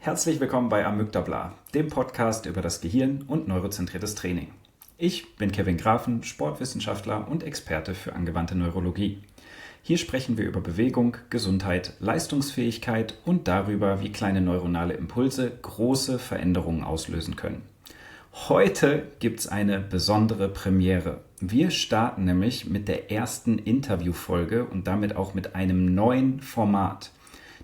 Herzlich willkommen bei Amygdabla, dem Podcast über das Gehirn und neurozentriertes Training. Ich bin Kevin Grafen, Sportwissenschaftler und Experte für angewandte Neurologie. Hier sprechen wir über Bewegung, Gesundheit, Leistungsfähigkeit und darüber, wie kleine neuronale Impulse große Veränderungen auslösen können. Heute gibt es eine besondere Premiere. Wir starten nämlich mit der ersten Interviewfolge und damit auch mit einem neuen Format,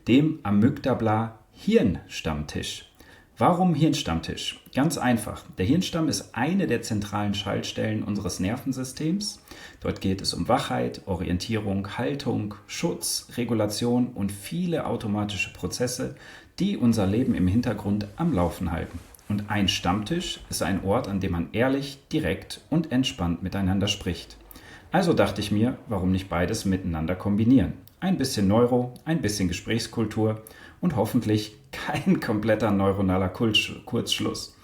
dem Amygdabla Hirnstammtisch. Warum Hirnstammtisch? Ganz einfach. Der Hirnstamm ist eine der zentralen Schaltstellen unseres Nervensystems. Dort geht es um Wachheit, Orientierung, Haltung, Schutz, Regulation und viele automatische Prozesse, die unser Leben im Hintergrund am Laufen halten. Und ein Stammtisch ist ein Ort, an dem man ehrlich, direkt und entspannt miteinander spricht. Also dachte ich mir, warum nicht beides miteinander kombinieren? Ein bisschen Neuro, ein bisschen Gesprächskultur und hoffentlich kein kompletter neuronaler Kurzschluss.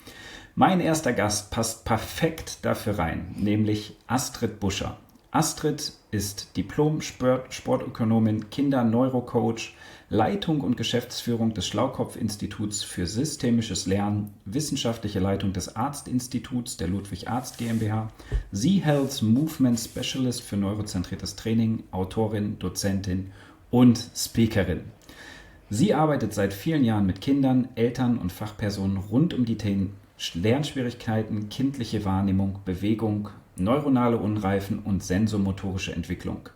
Mein erster Gast passt perfekt dafür rein, nämlich Astrid Buscher. Astrid ist Diplom-Sportökonomin, Kinder-Neurocoach, Leitung und Geschäftsführung des Schlaukopf-Instituts für systemisches Lernen, wissenschaftliche Leitung des Arztinstituts der Ludwig Arzt GmbH, Z-Health Movement Specialist für neurozentriertes Training, Autorin, Dozentin und Speakerin. Sie arbeitet seit vielen Jahren mit Kindern, Eltern und Fachpersonen rund um die Themen Lernschwierigkeiten, kindliche Wahrnehmung, Bewegung, neuronale Unreifen und sensomotorische Entwicklung.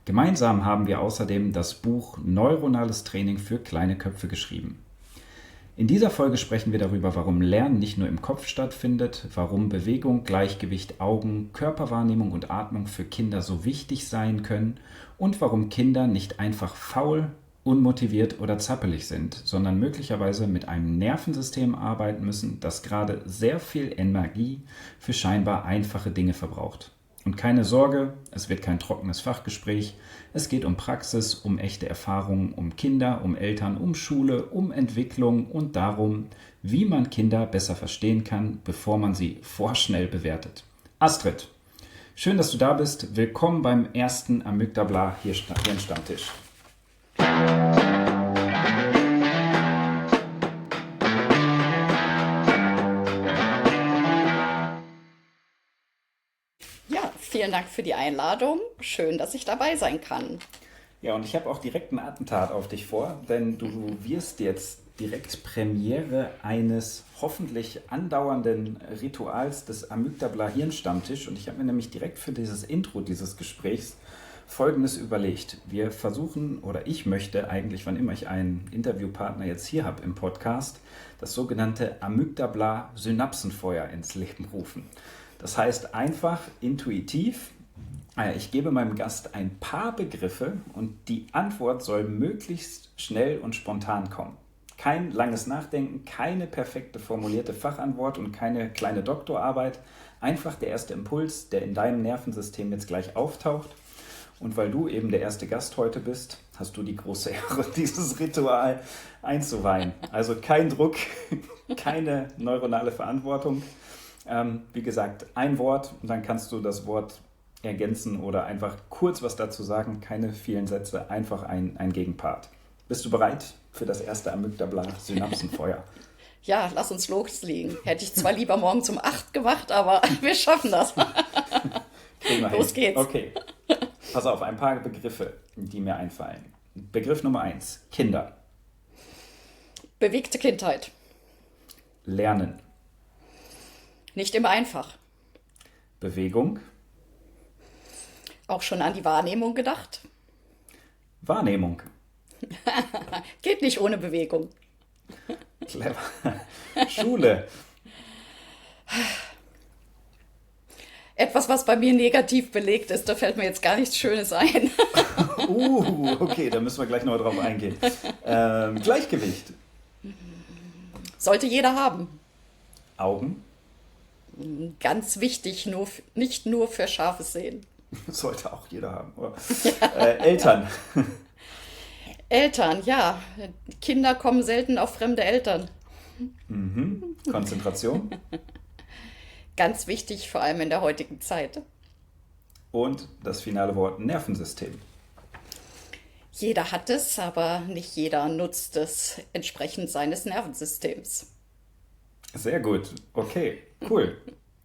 Gemeinsam haben wir außerdem das Buch Neuronales Training für kleine Köpfe geschrieben. In dieser Folge sprechen wir darüber, warum Lernen nicht nur im Kopf stattfindet, warum Bewegung, Gleichgewicht, Augen, Körperwahrnehmung und Atmung für Kinder so wichtig sein können und warum Kinder nicht einfach faul, unmotiviert oder zappelig sind, sondern möglicherweise mit einem Nervensystem arbeiten müssen, das gerade sehr viel Energie für scheinbar einfache Dinge verbraucht. Und keine Sorge, es wird kein trockenes Fachgespräch. Es geht um Praxis, um echte Erfahrungen, um Kinder, um Eltern, um Schule, um Entwicklung und darum, wie man Kinder besser verstehen kann, bevor man sie vorschnell bewertet. Astrid, schön, dass du da bist. Willkommen beim ersten Amygdabla Hirnstammtisch. Vielen Dank für die Einladung. Schön, dass ich dabei sein kann. Ja, und ich habe auch direkt ein Attentat auf dich vor, denn du wirst jetzt direkt Premiere eines hoffentlich andauernden Rituals des Amygdabla Hirnstammtisch. Und ich habe mir nämlich direkt für dieses Intro dieses Gesprächs Folgendes überlegt. Wir versuchen, oder ich möchte eigentlich, wann immer ich einen Interviewpartner jetzt hier habe im Podcast, das sogenannte Amygdabla Synapsenfeuer ins Leben rufen. Das heißt einfach intuitiv, ich gebe meinem Gast ein paar Begriffe und die Antwort soll möglichst schnell und spontan kommen. Kein langes Nachdenken, keine perfekte formulierte Fachantwort und keine kleine Doktorarbeit. Einfach der erste Impuls, der in deinem Nervensystem jetzt gleich auftaucht. Und weil du eben der erste Gast heute bist, hast du die große Ehre, dieses Ritual einzuweihen. Also kein Druck, keine neuronale Verantwortung. Wie gesagt, ein Wort und dann kannst du das Wort ergänzen oder einfach kurz was dazu sagen. Keine vielen Sätze, einfach ein Gegenpart. Bist du bereit für das erste Amygdabla Synapsenfeuer? Ja, lass uns loslegen. Hätte ich zwar lieber morgens um 8 gemacht, aber wir schaffen das. Los geht's. Okay, pass auf, ein paar Begriffe, die mir einfallen. Begriff Nummer 1, Kinder. Bewegte Kindheit. Lernen. Nicht immer einfach. Bewegung. Auch schon an die Wahrnehmung gedacht? Wahrnehmung. Geht nicht ohne Bewegung. Clever. Schule. Etwas, was bei mir negativ belegt ist, da fällt mir jetzt gar nichts Schönes ein. Okay, da müssen wir gleich noch drauf eingehen. Gleichgewicht. Sollte jeder haben. Augen. Ganz wichtig, nicht nur für scharfes Sehen. Sollte auch jeder haben. Eltern. Eltern, ja. Kinder kommen selten auf fremde Eltern. Konzentration. Ganz wichtig, vor allem in der heutigen Zeit. Und das finale Wort Nervensystem. Jeder hat es, aber nicht jeder nutzt es entsprechend seines Nervensystems. Sehr gut, okay, cool.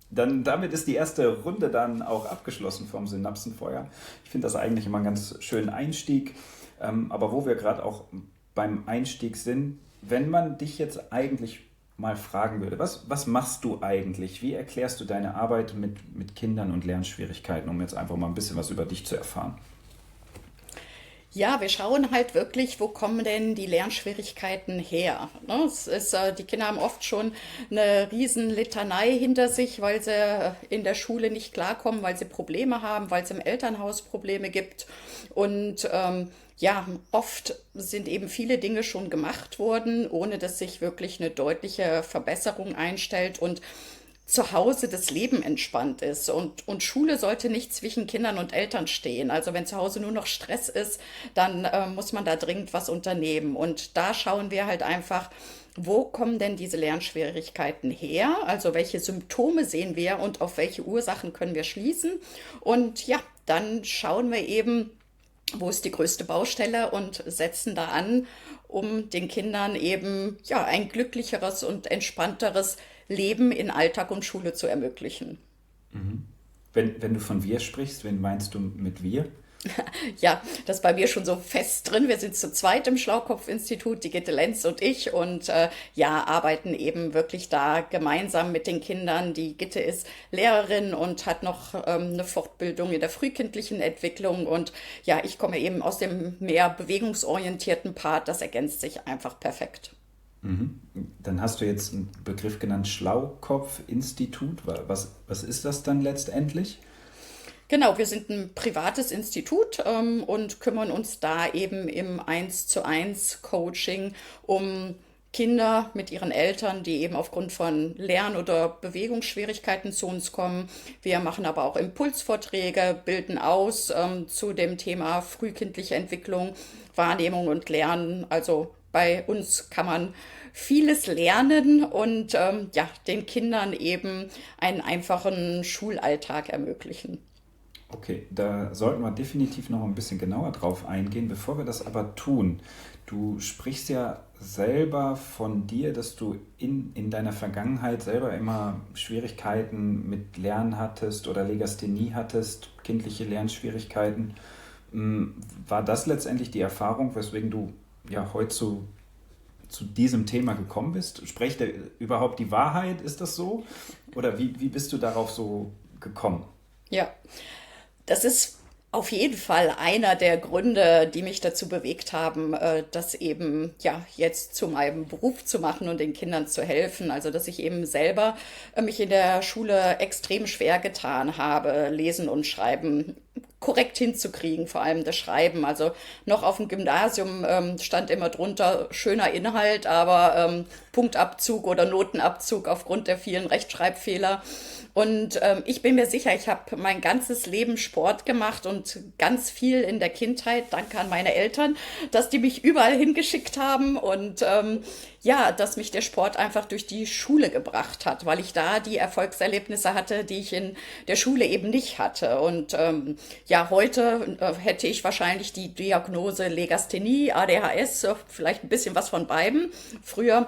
Dann damit ist die erste Runde dann auch abgeschlossen vom Synapsenfeuer. Ich finde das eigentlich immer einen ganz schönen Einstieg. Aber wo wir gerade auch beim Einstieg sind, wenn man dich jetzt eigentlich mal fragen würde, was machst du eigentlich? Wie erklärst du deine Arbeit mit Kindern und Lernschwierigkeiten, um jetzt einfach mal ein bisschen was über dich zu erfahren? Ja, wir schauen halt wirklich, wo kommen denn die Lernschwierigkeiten her? Ne? Die Kinder haben oft schon eine riesen Litanei hinter sich, weil sie in der Schule nicht klarkommen, weil sie Probleme haben, weil es im Elternhaus Probleme gibt. Und ja, oft sind eben viele Dinge schon gemacht worden, ohne dass sich wirklich eine deutliche Verbesserung einstellt. Und zu Hause das Leben entspannt ist. Und Schule sollte nicht zwischen Kindern und Eltern stehen. Also wenn zu Hause nur noch Stress ist, dann muss man da dringend was unternehmen. Und da schauen wir halt einfach, wo kommen denn diese Lernschwierigkeiten her? Also welche Symptome sehen wir und auf welche Ursachen können wir schließen? Und ja, dann schauen wir eben, wo ist die größte Baustelle und setzen da an, um den Kindern eben ja ein glücklicheres und entspannteres Leben in Alltag und Schule zu ermöglichen. Wenn du von wir sprichst, wen meinst du mit wir? Ja, das ist bei mir schon so fest drin. Wir sind zu zweit im Schlaukopf-Institut, die Gitte Lenz und ich, und ja, arbeiten eben wirklich da gemeinsam mit den Kindern. Die Gitte ist Lehrerin und hat noch eine Fortbildung in der frühkindlichen Entwicklung. Und ja, ich komme eben aus dem mehr bewegungsorientierten Part. Das ergänzt sich einfach perfekt. Dann hast du jetzt einen Begriff genannt, Schlaukopf-Institut. Was ist das dann letztendlich? Genau, wir sind ein privates Institut und kümmern uns da eben im 1:1 Coaching um Kinder mit ihren Eltern, die eben aufgrund von Lern- oder Bewegungsschwierigkeiten zu uns kommen. Wir machen aber auch Impulsvorträge, bilden aus zu dem Thema frühkindliche Entwicklung, Wahrnehmung und Lernen. Also bei uns kann man vieles lernen und ja, den Kindern eben einen einfachen Schulalltag ermöglichen. Okay, da sollten wir definitiv noch ein bisschen genauer drauf eingehen. Bevor wir das aber tun, du sprichst ja selber von dir, dass du in deiner Vergangenheit selber immer Schwierigkeiten mit Lernen hattest oder Legasthenie hattest, kindliche Lernschwierigkeiten. War das letztendlich die Erfahrung, weswegen du ja heute zu diesem Thema gekommen bist? Spricht er überhaupt die Wahrheit? Ist das so? Oder wie bist du darauf so gekommen? Ja, das ist auf jeden Fall einer der Gründe, die mich dazu bewegt haben, das eben ja jetzt zu meinem Beruf zu machen und den Kindern zu helfen. Also dass ich eben selber mich in der Schule extrem schwer getan habe, Lesen und Schreiben korrekt hinzukriegen, vor allem das Schreiben. Also noch auf dem Gymnasium stand immer drunter schöner Inhalt, aber Punktabzug oder Notenabzug aufgrund der vielen Rechtschreibfehler. Und ich bin mir sicher, ich habe mein ganzes Leben Sport gemacht und ganz viel in der Kindheit, danke an meine Eltern, dass die mich überall hingeschickt haben und ja, dass mich der Sport einfach durch die Schule gebracht hat, weil ich da die Erfolgserlebnisse hatte, die ich in der Schule eben nicht hatte. Und ja, heute hätte ich wahrscheinlich die Diagnose Legasthenie, ADHS, vielleicht ein bisschen was von beiden. Früher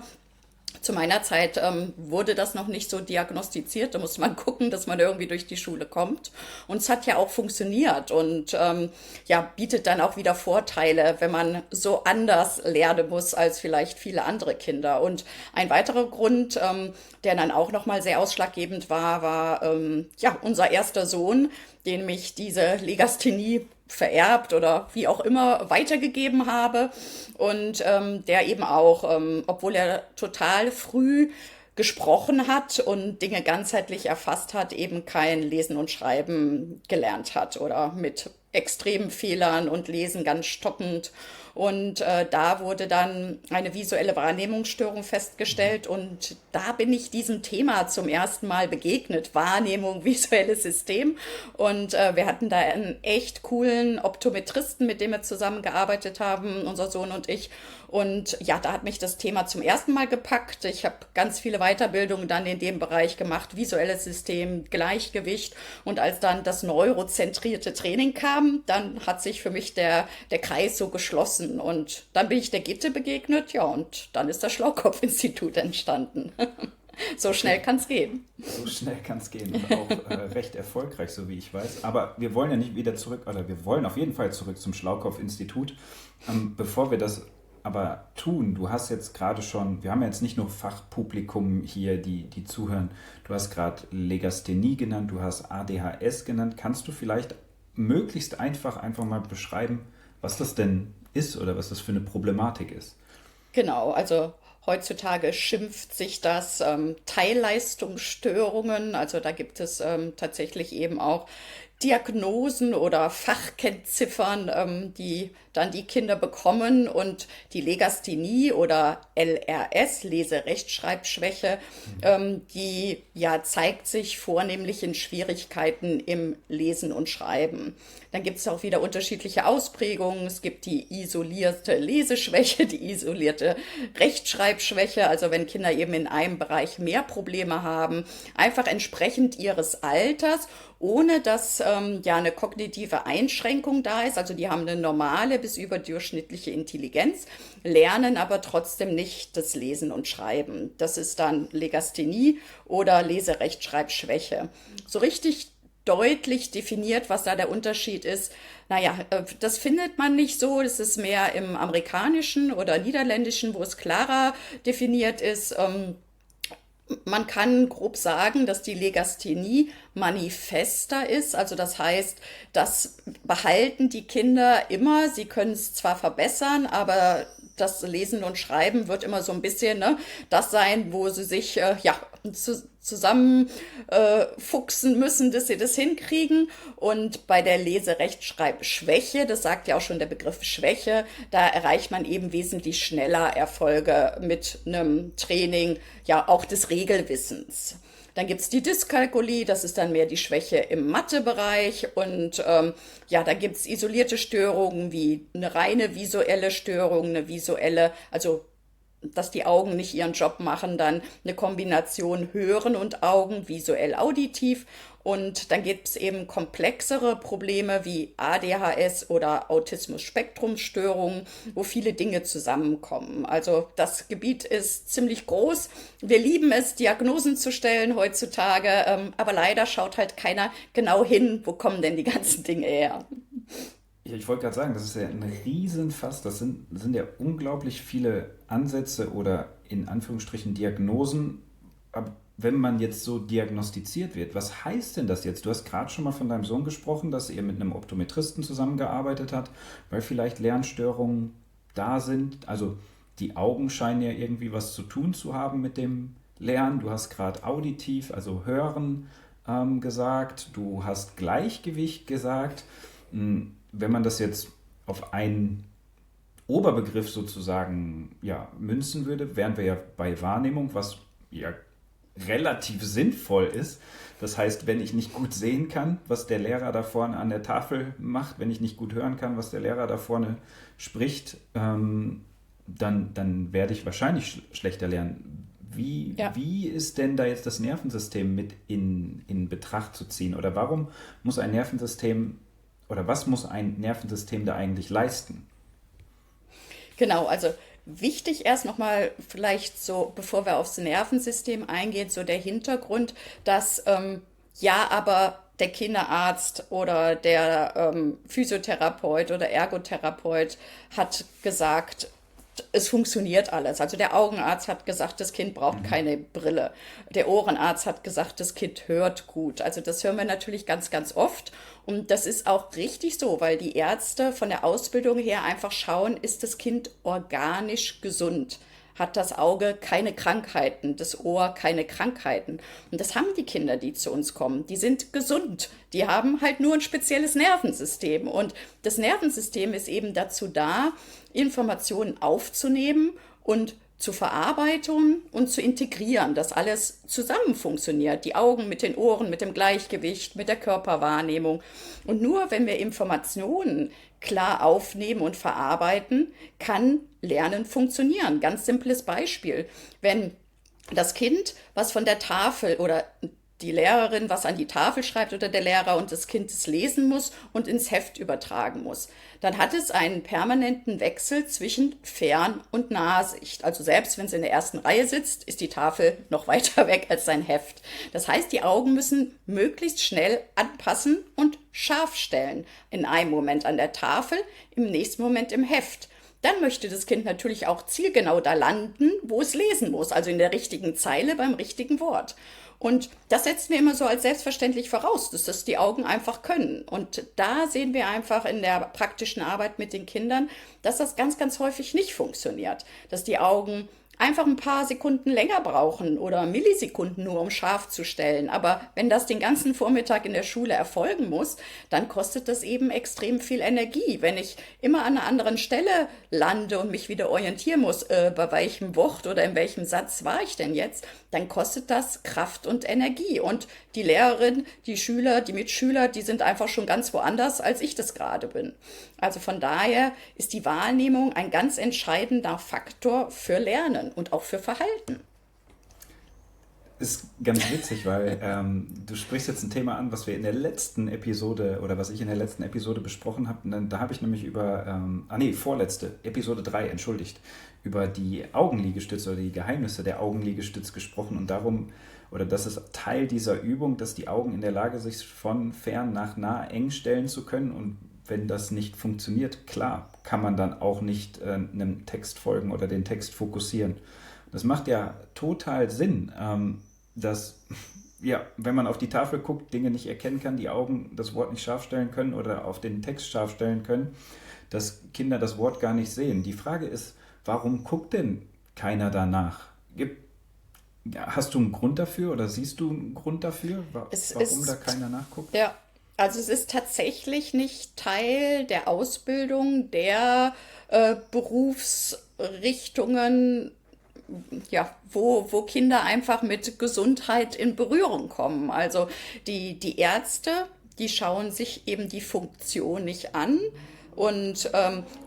zu meiner Zeit wurde das noch nicht so diagnostiziert. Da musste man gucken, dass man irgendwie durch die Schule kommt. Und es hat ja auch funktioniert und ja, bietet dann auch wieder Vorteile, wenn man so anders lernen muss als vielleicht viele andere Kinder. Und ein weiterer Grund, der dann auch nochmal sehr ausschlaggebend war ja, unser erster Sohn, den mich diese Legasthenie vererbt oder wie auch immer weitergegeben habe und der eben auch, obwohl er total früh gesprochen hat und Dinge ganzheitlich erfasst hat, eben kein Lesen und Schreiben gelernt hat oder mit extremen Fehlern und Lesen ganz stockend. Und da wurde dann eine visuelle Wahrnehmungsstörung festgestellt. Und da bin ich diesem Thema zum ersten Mal begegnet. Wahrnehmung, visuelles System. Und wir hatten da einen echt coolen Optometristen, mit dem wir zusammengearbeitet haben, unser Sohn und ich. Und ja, da hat mich das Thema zum ersten Mal gepackt. Ich habe ganz viele Weiterbildungen dann in dem Bereich gemacht, visuelles System, Gleichgewicht. Und als dann das neurozentrierte Training kam, dann hat sich für mich der Kreis so geschlossen. Und dann bin ich der Gitte begegnet, ja, und dann ist das Schlaukopf-Institut entstanden. So schnell kann es gehen. So schnell kann es gehen und auch recht erfolgreich, so wie ich weiß. Aber wir wollen ja nicht wieder zurück, oder wir wollen auf jeden Fall zurück zum Schlaukopf-Institut. Bevor wir das aber tun, du hast jetzt gerade schon, wir haben jetzt nicht nur Fachpublikum hier, die zuhören, du hast gerade Legasthenie genannt, du hast ADHS genannt. Kannst du vielleicht möglichst einfach mal beschreiben, was das denn ist oder was das für eine Problematik ist? Genau, also heutzutage schimpft sich das Teilleistungsstörungen. Also da gibt es tatsächlich eben auch Diagnosen oder Fachkennziffern, die dann die Kinder bekommen. Und die Legasthenie oder LRS, Lese-Rechtschreibschwäche, die ja zeigt sich vornehmlich in Schwierigkeiten im Lesen und Schreiben. Dann gibt es auch wieder unterschiedliche Ausprägungen. Es gibt die isolierte Leseschwäche, die isolierte Rechtschreibschwäche, also wenn Kinder eben in einem Bereich mehr Probleme haben, einfach entsprechend ihres Alters, ohne dass ja eine kognitive Einschränkung da ist. Also die haben eine normale bis überdurchschnittliche Intelligenz, lernen aber trotzdem nicht das Lesen und Schreiben. Das ist dann Legasthenie oder Leserechtschreibschwäche. So richtig deutlich definiert, was da der Unterschied ist. Naja, das findet man nicht so. Das ist mehr im Amerikanischen oder Niederländischen, wo es klarer definiert ist. Man kann grob sagen, dass die Legasthenie manifester ist. Also das heißt, das behalten die Kinder immer. Sie können es zwar verbessern, aber das Lesen und Schreiben wird immer so ein bisschen das sein, wo sie sich zusammen fuchsen müssen, dass sie das hinkriegen. Und bei der Leserechtschreibschwäche, das sagt ja auch schon der Begriff Schwäche, da erreicht man eben wesentlich schneller Erfolge mit einem Training, ja auch des Regelwissens. Dann gibt es die Dyskalkulie, das ist dann mehr die Schwäche im Mathebereich. Und da gibt es isolierte Störungen wie eine reine visuelle Störung, also dass die Augen nicht ihren Job machen, dann eine Kombination Hören und Augen, visuell-auditiv. Und dann gibt es eben komplexere Probleme wie ADHS oder Autismus-Spektrum-Störungen, wo viele Dinge zusammenkommen. Also das Gebiet ist ziemlich groß. Wir lieben es, Diagnosen zu stellen heutzutage, aber leider schaut halt keiner genau hin, wo kommen denn die ganzen Dinge her. Ja, ich wollte gerade sagen, das ist ja ein Riesenfass. Das sind ja unglaublich viele Ansätze oder in Anführungsstrichen Diagnosen. Aber wenn man jetzt so diagnostiziert wird, was heißt denn das jetzt? Du hast gerade schon mal von deinem Sohn gesprochen, dass er mit einem Optometristen zusammengearbeitet hat, weil vielleicht Lernstörungen da sind. Also die Augen scheinen ja irgendwie was zu tun zu haben mit dem Lernen. Du hast gerade auditiv, also Hören gesagt. Du hast Gleichgewicht gesagt. Wenn man das jetzt auf einen Oberbegriff sozusagen münzen würde, wären wir ja bei Wahrnehmung, was ja relativ sinnvoll ist. Das heißt, wenn ich nicht gut sehen kann, was der Lehrer da vorne an der Tafel macht, wenn ich nicht gut hören kann, was der Lehrer da vorne spricht, dann werde ich wahrscheinlich schlechter lernen. Wie ist denn da jetzt das Nervensystem mit in Betracht zu ziehen? Oder warum muss ein Nervensystem oder was muss ein Nervensystem da eigentlich leisten? Genau, also wichtig erst nochmal vielleicht so, bevor wir aufs Nervensystem eingehen, so der Hintergrund, dass aber der Kinderarzt oder der Physiotherapeut oder Ergotherapeut hat gesagt, es funktioniert alles. Also der Augenarzt hat gesagt, das Kind braucht keine Brille. Der Ohrenarzt hat gesagt, das Kind hört gut. Also das hören wir natürlich ganz, ganz oft. Und das ist auch richtig so, weil die Ärzte von der Ausbildung her einfach schauen, ist das Kind organisch gesund? hat das Auge keine Krankheiten, das Ohr keine Krankheiten. Und das haben die Kinder, die zu uns kommen. Die sind gesund. Die haben halt nur ein spezielles Nervensystem. Und das Nervensystem ist eben dazu da, Informationen aufzunehmen und zur Verarbeitung und zu integrieren, dass alles zusammen funktioniert. Die Augen mit den Ohren, mit dem Gleichgewicht, mit der Körperwahrnehmung. Und nur wenn wir Informationen klar aufnehmen und verarbeiten, kann Lernen funktionieren. Ganz simples Beispiel. Wenn das Kind was von der Tafel oder die Lehrerin was an die Tafel schreibt oder der Lehrer und das Kind es lesen muss und ins Heft übertragen muss, dann hat es einen permanenten Wechsel zwischen Fern- und Nahsicht. Also selbst wenn es in der ersten Reihe sitzt, ist die Tafel noch weiter weg als sein Heft. Das heißt, die Augen müssen möglichst schnell anpassen und scharf stellen. In einem Moment an der Tafel, im nächsten Moment im Heft. Dann möchte das Kind natürlich auch zielgenau da landen, wo es lesen muss, also in der richtigen Zeile beim richtigen Wort. Und das setzen wir immer so als selbstverständlich voraus, dass das die Augen einfach können. Und da sehen wir einfach in der praktischen Arbeit mit den Kindern, dass das ganz, ganz häufig nicht funktioniert. Dass die Augen einfach ein paar Sekunden länger brauchen oder Millisekunden nur, um scharf zu stellen. Aber wenn das den ganzen Vormittag in der Schule erfolgen muss, dann kostet das eben extrem viel Energie. Wenn ich immer an einer anderen Stelle lande und mich wieder orientieren muss, bei welchem Wort oder in welchem Satz war ich denn jetzt, dann kostet das Kraft und Energie. Und die Lehrerin, die Schüler, die Mitschüler, die sind einfach schon ganz woanders, als ich das gerade bin. Also von daher ist die Wahrnehmung ein ganz entscheidender Faktor für Lernen und auch für Verhalten. Ist ganz witzig, weil du sprichst jetzt ein Thema an, was wir in der letzten Episode oder was ich in der letzten Episode besprochen habe. Da habe ich nämlich über, vorletzte, Episode 3, entschuldigt, über die Augenliegestütze oder die Geheimnisse der Augenliegestütze gesprochen und darum, oder das ist Teil dieser Übung, dass die Augen in der Lage sind, von fern nach nah eng stellen zu können und wenn das nicht funktioniert, klar, kann man dann auch nicht einem Text folgen oder den Text fokussieren. Das macht ja total Sinn, dass, ja, wenn man auf die Tafel guckt, Dinge nicht erkennen kann, die Augen das Wort nicht scharf stellen können oder auf den Text scharf stellen können, dass Kinder das Wort gar nicht sehen. Die Frage ist, warum guckt denn keiner danach? Hast du einen Grund dafür oder siehst du einen Grund dafür, warum da keiner nachguckt? Ja, also es ist tatsächlich nicht Teil der Ausbildung der Berufsrichtungen, ja, wo Kinder einfach mit Gesundheit in Berührung kommen. Also die Ärzte, die schauen sich eben die Funktion nicht an. Und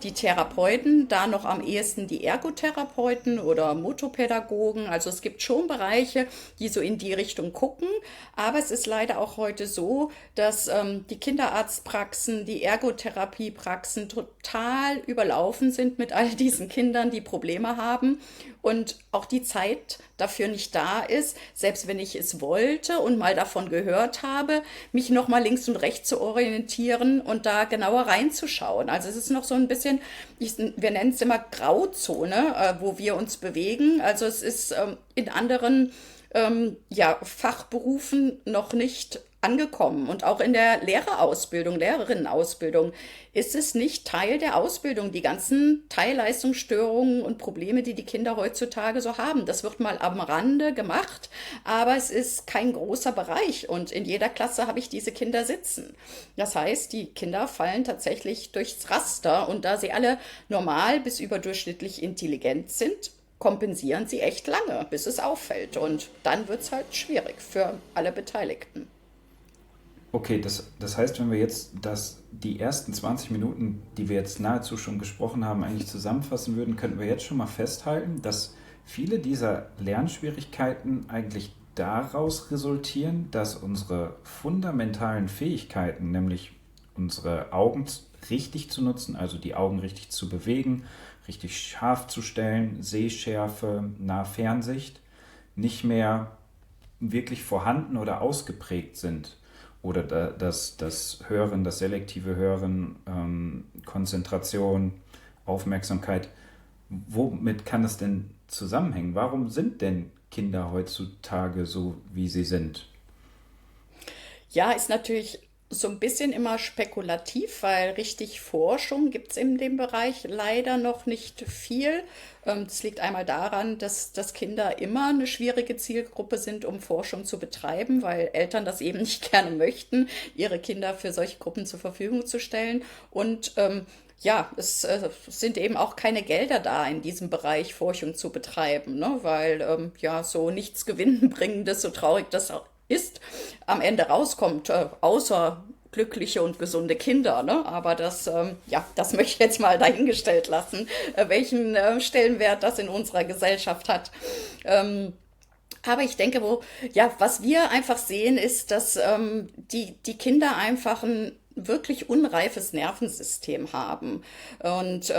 die Therapeuten, da noch am ehesten die Ergotherapeuten oder Motopädagogen. Also es gibt schon Bereiche, die so in die Richtung gucken. Aber es ist leider auch heute so, dass die Kinderarztpraxen, die Ergotherapiepraxen total überlaufen sind mit all diesen Kindern, die Probleme haben. Und auch die Zeit dafür nicht da ist, selbst wenn ich es wollte und mal davon gehört habe, mich nochmal links und rechts zu orientieren und da genauer reinzuschauen. Also es ist noch so ein bisschen, wir nennen es immer Grauzone, wo wir uns bewegen. Also es ist in anderen Fachberufen noch nicht angekommen. Und auch in der Lehrerausbildung, Lehrerinnenausbildung ist es nicht Teil der Ausbildung. Die ganzen Teilleistungsstörungen und Probleme, die die Kinder heutzutage so haben, das wird mal am Rande gemacht, aber es ist kein großer Bereich und in jeder Klasse habe ich diese Kinder sitzen. Das heißt, die Kinder fallen tatsächlich durchs Raster und da sie alle normal bis überdurchschnittlich intelligent sind, kompensieren sie echt lange, bis es auffällt und dann wird es halt schwierig für alle Beteiligten. Okay, das heißt, wenn wir jetzt die ersten 20 Minuten, die wir jetzt nahezu schon gesprochen haben, eigentlich zusammenfassen würden, könnten wir jetzt schon mal festhalten, dass viele dieser Lernschwierigkeiten eigentlich daraus resultieren, dass unsere fundamentalen Fähigkeiten, nämlich unsere Augen richtig zu nutzen, also die Augen richtig zu bewegen, richtig scharf zu stellen, Sehschärfe, Nah-Fernsicht, nicht mehr wirklich vorhanden oder ausgeprägt sind. Oder das Hören, das selektive Hören, Konzentration, Aufmerksamkeit. Womit kann es denn zusammenhängen? Warum sind denn Kinder heutzutage so, wie sie sind? Ja, ist natürlich so ein bisschen immer spekulativ, weil richtig Forschung gibt es in dem Bereich leider noch nicht viel. Das liegt einmal daran, dass Kinder immer eine schwierige Zielgruppe sind, um Forschung zu betreiben, weil Eltern das eben nicht gerne möchten, ihre Kinder für solche Gruppen zur Verfügung zu stellen. Und ja, es sind eben auch keine Gelder da, in diesem Bereich Forschung zu betreiben, ne? Weil ja, so nichts Gewinnbringendes, so traurig das auch ist, am Ende rauskommt, außer glückliche und gesunde Kinder. Ne? Aber ja, das möchte ich jetzt mal dahingestellt lassen, welchen Stellenwert das in unserer Gesellschaft hat. Aber ich denke, ja, was wir einfach sehen, ist, dass die Kinder einfach ein wirklich unreifes Nervensystem haben. Und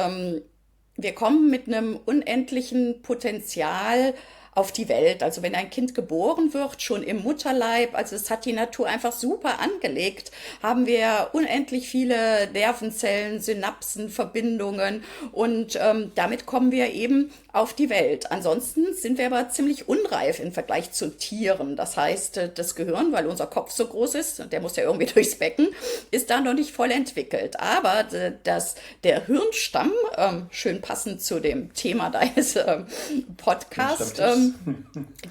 wir kommen mit einem unendlichen Potenzial auf die Welt. Also wenn ein Kind geboren wird, schon im Mutterleib, also es hat die Natur einfach super angelegt, haben wir unendlich viele Nervenzellen, Synapsen, Verbindungen und damit kommen wir eben auf die Welt. Ansonsten sind wir aber ziemlich unreif im Vergleich zu Tieren. Das heißt, das Gehirn, weil unser Kopf so groß ist, der muss ja irgendwie durchs Becken, ist da noch nicht voll entwickelt. Aber der Hirnstamm, schön passend zu dem Thema deines Podcasts,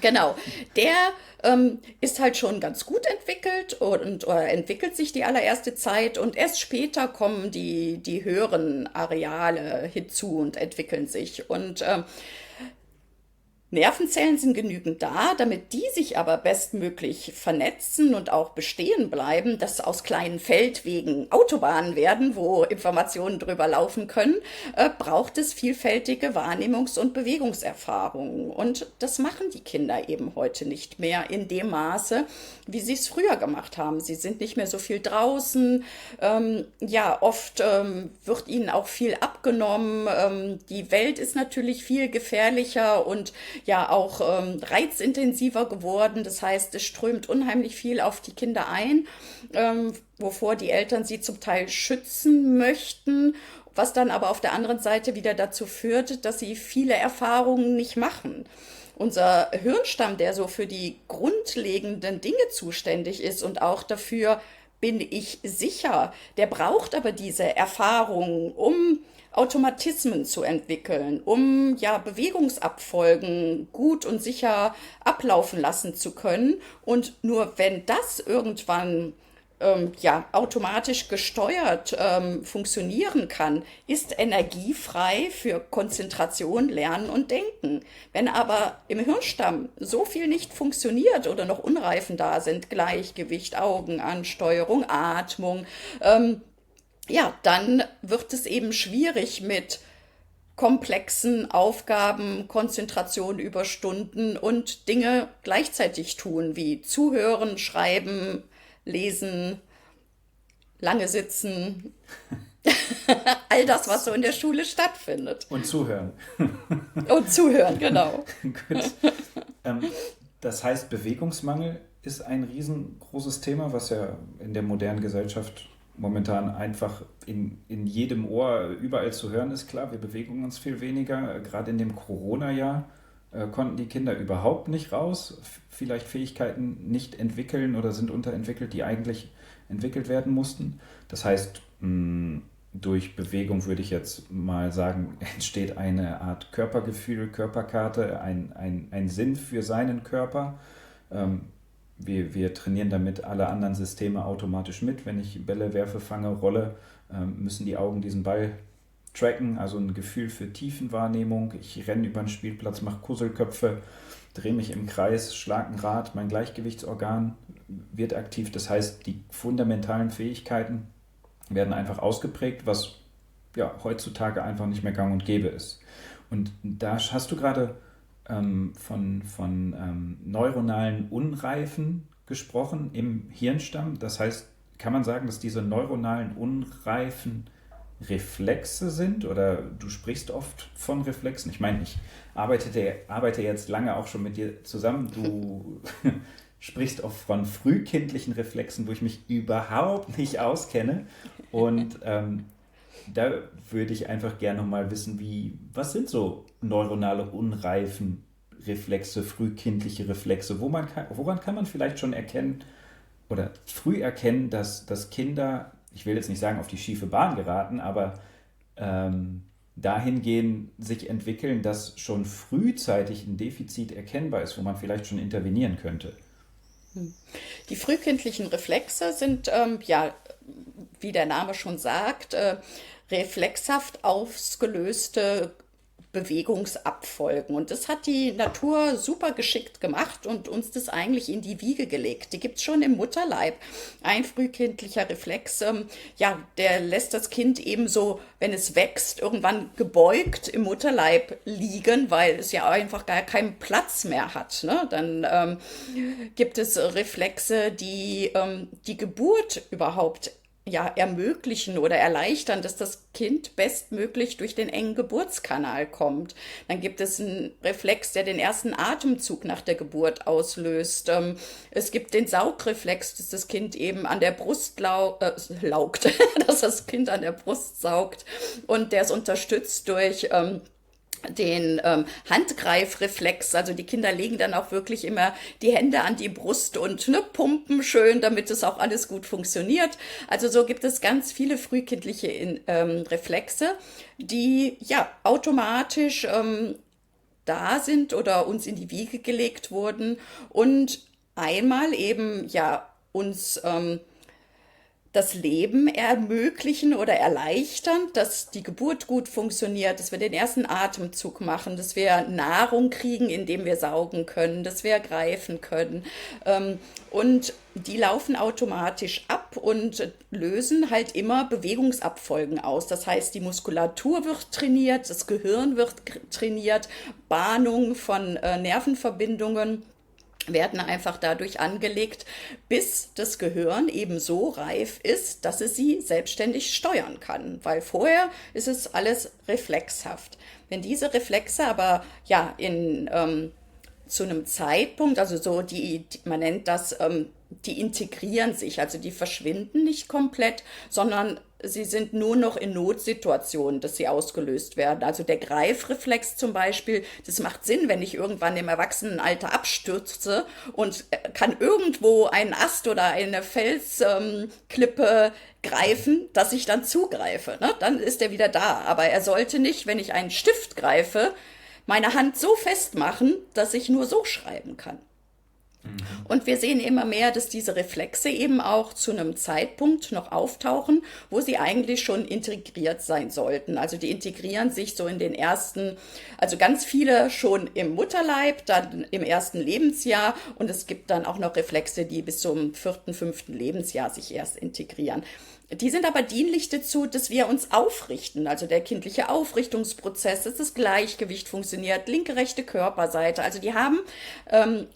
genau, der ist halt schon ganz gut entwickelt und oder entwickelt sich die allererste Zeit und erst später kommen die höheren Areale hinzu und entwickeln sich. Und Nervenzellen sind genügend da, damit die sich aber bestmöglich vernetzen und auch bestehen bleiben, dass aus kleinen Feldwegen Autobahnen werden, wo Informationen drüber laufen können, braucht es vielfältige Wahrnehmungs- und Bewegungserfahrungen. Und das machen die Kinder eben heute nicht mehr in dem Maße, wie sie es früher gemacht haben. Sie sind nicht mehr so viel draußen. Ja, oft wird ihnen auch viel abgenommen. Die Welt ist natürlich viel gefährlicher und ja auch reizintensiver geworden. Das heißt, es strömt unheimlich viel auf die Kinder ein, wovor die Eltern sie zum Teil schützen möchten, was dann aber auf der anderen Seite wieder dazu führt, dass sie viele Erfahrungen nicht machen. Unser Hirnstamm, der so für die grundlegenden Dinge zuständig ist und auch dafür, bin ich sicher, der braucht aber diese Erfahrungen, um Automatismen zu entwickeln, um ja Bewegungsabfolgen gut und sicher ablaufen lassen zu können. Und nur wenn das irgendwann ja, automatisch gesteuert funktionieren kann, ist Energie frei für Konzentration, Lernen und Denken. Wenn aber im Hirnstamm so viel nicht funktioniert oder noch Unreifen da sind, Gleichgewicht, Augenansteuerung, Atmung, ja, dann wird es eben schwierig mit komplexen Aufgaben, Konzentration über Stunden und Dinge gleichzeitig tun, wie zuhören, schreiben, lesen, lange sitzen, all das, was so in der Schule stattfindet. Und zuhören. Und zuhören, genau. Gut. Das heißt, Bewegungsmangel ist ein riesengroßes Thema, was ja in der modernen Gesellschaft momentan einfach in jedem Ohr überall zu hören ist. Klar, wir bewegen uns viel weniger. Gerade in dem Corona-Jahr konnten die Kinder überhaupt nicht raus, vielleicht Fähigkeiten nicht entwickeln oder sind unterentwickelt, die eigentlich entwickelt werden mussten. Das heißt, durch Bewegung würde ich jetzt mal sagen, entsteht eine Art Körpergefühl, Körperkarte, ein Sinn für seinen Körper. Wir trainieren damit alle anderen Systeme automatisch mit. Wenn ich Bälle werfe, fange, rolle, müssen die Augen diesen Ball tracken, also ein Gefühl für Tiefenwahrnehmung. Ich renne über den Spielplatz, mache Kuschelköpfe, drehe mich im Kreis, schlage ein Rad, mein Gleichgewichtsorgan wird aktiv. Das heißt, die fundamentalen Fähigkeiten werden einfach ausgeprägt, was ja heutzutage einfach nicht mehr gang und gäbe ist. Und da hast du gerade von neuronalen Unreifen gesprochen im Hirnstamm. Das heißt, kann man sagen, dass diese neuronalen Unreifen Reflexe sind, oder du sprichst oft von Reflexen. Ich meine, ich arbeite jetzt lange auch schon mit dir zusammen. Du sprichst oft von frühkindlichen Reflexen, wo ich mich überhaupt nicht auskenne. Und da würde ich einfach gerne mal wissen, was sind so neuronale Unreifen Reflexe, frühkindliche Reflexe? Woran kann man vielleicht schon erkennen, oder früh erkennen, dass Kinder, ich will jetzt nicht sagen, auf die schiefe Bahn geraten, aber dahingehend sich entwickeln, dass schon frühzeitig ein Defizit erkennbar ist, wo man vielleicht schon intervenieren könnte. Die frühkindlichen Reflexe sind, ja, wie der Name schon sagt, reflexhaft ausgelöste Bewegungsabfolgen. Und das hat die Natur super geschickt gemacht und uns das eigentlich in die Wiege gelegt. Die gibt es schon im Mutterleib. Ein frühkindlicher Reflex, ja, der lässt das Kind ebenso, wenn es wächst, irgendwann gebeugt im Mutterleib liegen, weil es ja einfach gar keinen Platz mehr hat. Ne? Dann gibt es Reflexe, die die Geburt überhaupt ja, ermöglichen oder erleichtern, dass das Kind bestmöglich durch den engen Geburtskanal kommt. Dann gibt es einen Reflex, der den ersten Atemzug nach der Geburt auslöst. Es gibt den Saugreflex, dass das Kind eben an der Brust laugt, dass das Kind an der Brust saugt, und der ist unterstützt durch den Handgreifreflex. Also die Kinder legen dann auch wirklich immer die Hände an die Brust und pumpen schön, damit es auch alles gut funktioniert. Also so gibt es ganz viele frühkindliche Reflexe, die ja automatisch da sind oder uns in die Wiege gelegt wurden und einmal eben ja uns das Leben ermöglichen oder erleichtern, dass die Geburt gut funktioniert, dass wir den ersten Atemzug machen, dass wir Nahrung kriegen, indem wir saugen können, dass wir greifen können. Und die laufen automatisch ab und lösen halt immer Bewegungsabfolgen aus. Das heißt, die Muskulatur wird trainiert, das Gehirn wird trainiert, Bahnung von Nervenverbindungen werden einfach dadurch angelegt, bis das Gehirn eben so reif ist, dass es sie selbstständig steuern kann. Weil vorher ist es alles reflexhaft. Wenn diese Reflexe aber ja zu einem Zeitpunkt, also so man nennt das, die integrieren sich, also die verschwinden nicht komplett, sondern sie sind nur noch in Notsituationen, dass sie ausgelöst werden. Also der Greifreflex zum Beispiel, das macht Sinn, wenn ich irgendwann im Erwachsenenalter abstürze und kann irgendwo einen Ast oder eine Felsklippe greifen, dass ich dann zugreife. Ne? Dann ist er wieder da. Aber er sollte nicht, wenn ich einen Stift greife, meine Hand so festmachen, dass ich nur so schreiben kann. Und wir sehen immer mehr, dass diese Reflexe eben auch zu einem Zeitpunkt noch auftauchen, wo sie eigentlich schon integriert sein sollten. Also die integrieren sich so in den ersten, also ganz viele schon im Mutterleib, dann im ersten Lebensjahr, und es gibt dann auch noch Reflexe, die bis zum 4., 5. Lebensjahr sich erst integrieren. Die sind aber dienlich dazu, dass wir uns aufrichten, also der kindliche Aufrichtungsprozess, dass das Gleichgewicht funktioniert, linke, rechte Körperseite. Also die haben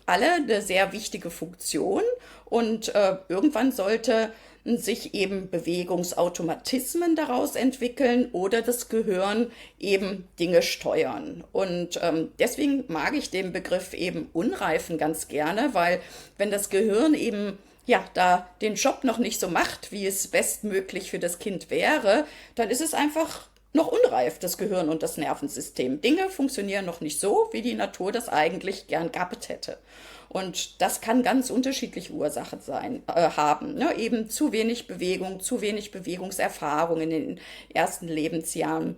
alle eine sehr wichtige Funktion, und irgendwann sollte sich eben Bewegungsautomatismen daraus entwickeln oder das Gehirn eben Dinge steuern. Und deswegen mag ich den Begriff eben Unreifen ganz gerne, weil wenn das Gehirn eben ja, da den Job noch nicht so macht, wie es bestmöglich für das Kind wäre, dann ist es einfach noch unreif, das Gehirn und das Nervensystem. Dinge funktionieren noch nicht so, wie die Natur das eigentlich gern gehabt hätte. Und das kann ganz unterschiedliche Ursachen haben. Ne? Eben zu wenig Bewegung, zu wenig Bewegungserfahrung in den ersten Lebensjahren.